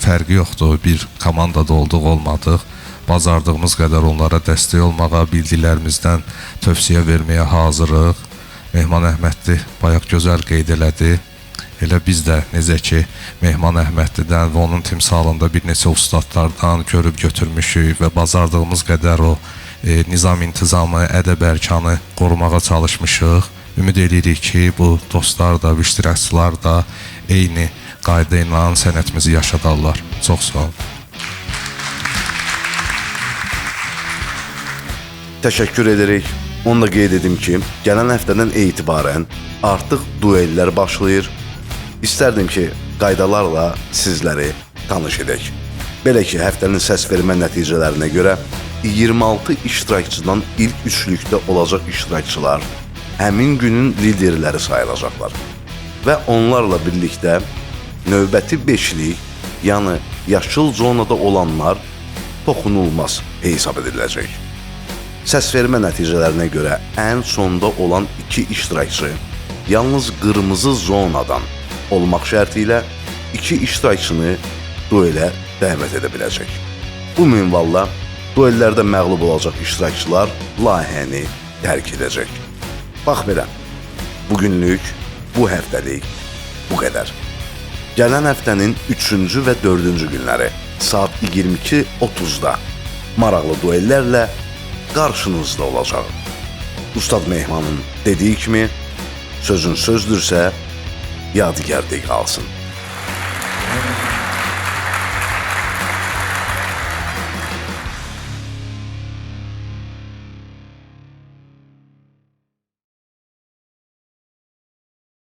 Fərqi yoxdur, bir komandada olduq, olmadıq. Bacardığımız qədər onlara dəstək olmağa, bildiklərimizdən tövsiyə verməyə hazırıq. Mehman Əhmədli bayaq gözəl qeyd elədi. Elə biz də necə ki, Mehman Əhmədlidən və onun timsalında bir neçə ustadlardan görüb götürmüşük və bacardığımız qədər o nizam-intizamı, ədəb-ərkanı qorumağa çalışmışıq. Ümid edirik ki, bu dostlar da, iştirakçılar da eyni qayda ilə sənətimizi yaşadarlar. Çox sağ olun. Təşəkkür edirik. Onu da qeyd edim ki, gələn həftədən etibarən artıq duellər başlayır. İstərdim ki, qaydalarla sizləri tanış edək. Belə ki, həftənin səs vermə nəticələrinə görə 26 iştirakçıdan ilk üçlükdə olacaq iştirakçılar həmin günün liderləri sayılacaqlar. Və onlarla birlikdə növbəti beşlik, yəni yaşıl zonada olanlar toxunulmaz hesab ediləcək. Səsvermə nəticələrinə görə ən sonda olan 2 iştirakçı yalnız qırmızı zonadan olmaq şərti ilə 2 iştirakçını duelə dəvət edə biləcək. Bu minvalla duellərdə məğlub olacaq iştirakçılar layihəni tərk edəcək. Bax belə, bugünlük, bu həftəlik bu qədər. Gələn həftənin 3-cü və 4-cü günləri saat 22:30-da maraqlı duellərlə qarşınızda olacaq. Ustad Mehmanın dediyi kimi, sözün sözdürsə, yadigarda qalsın.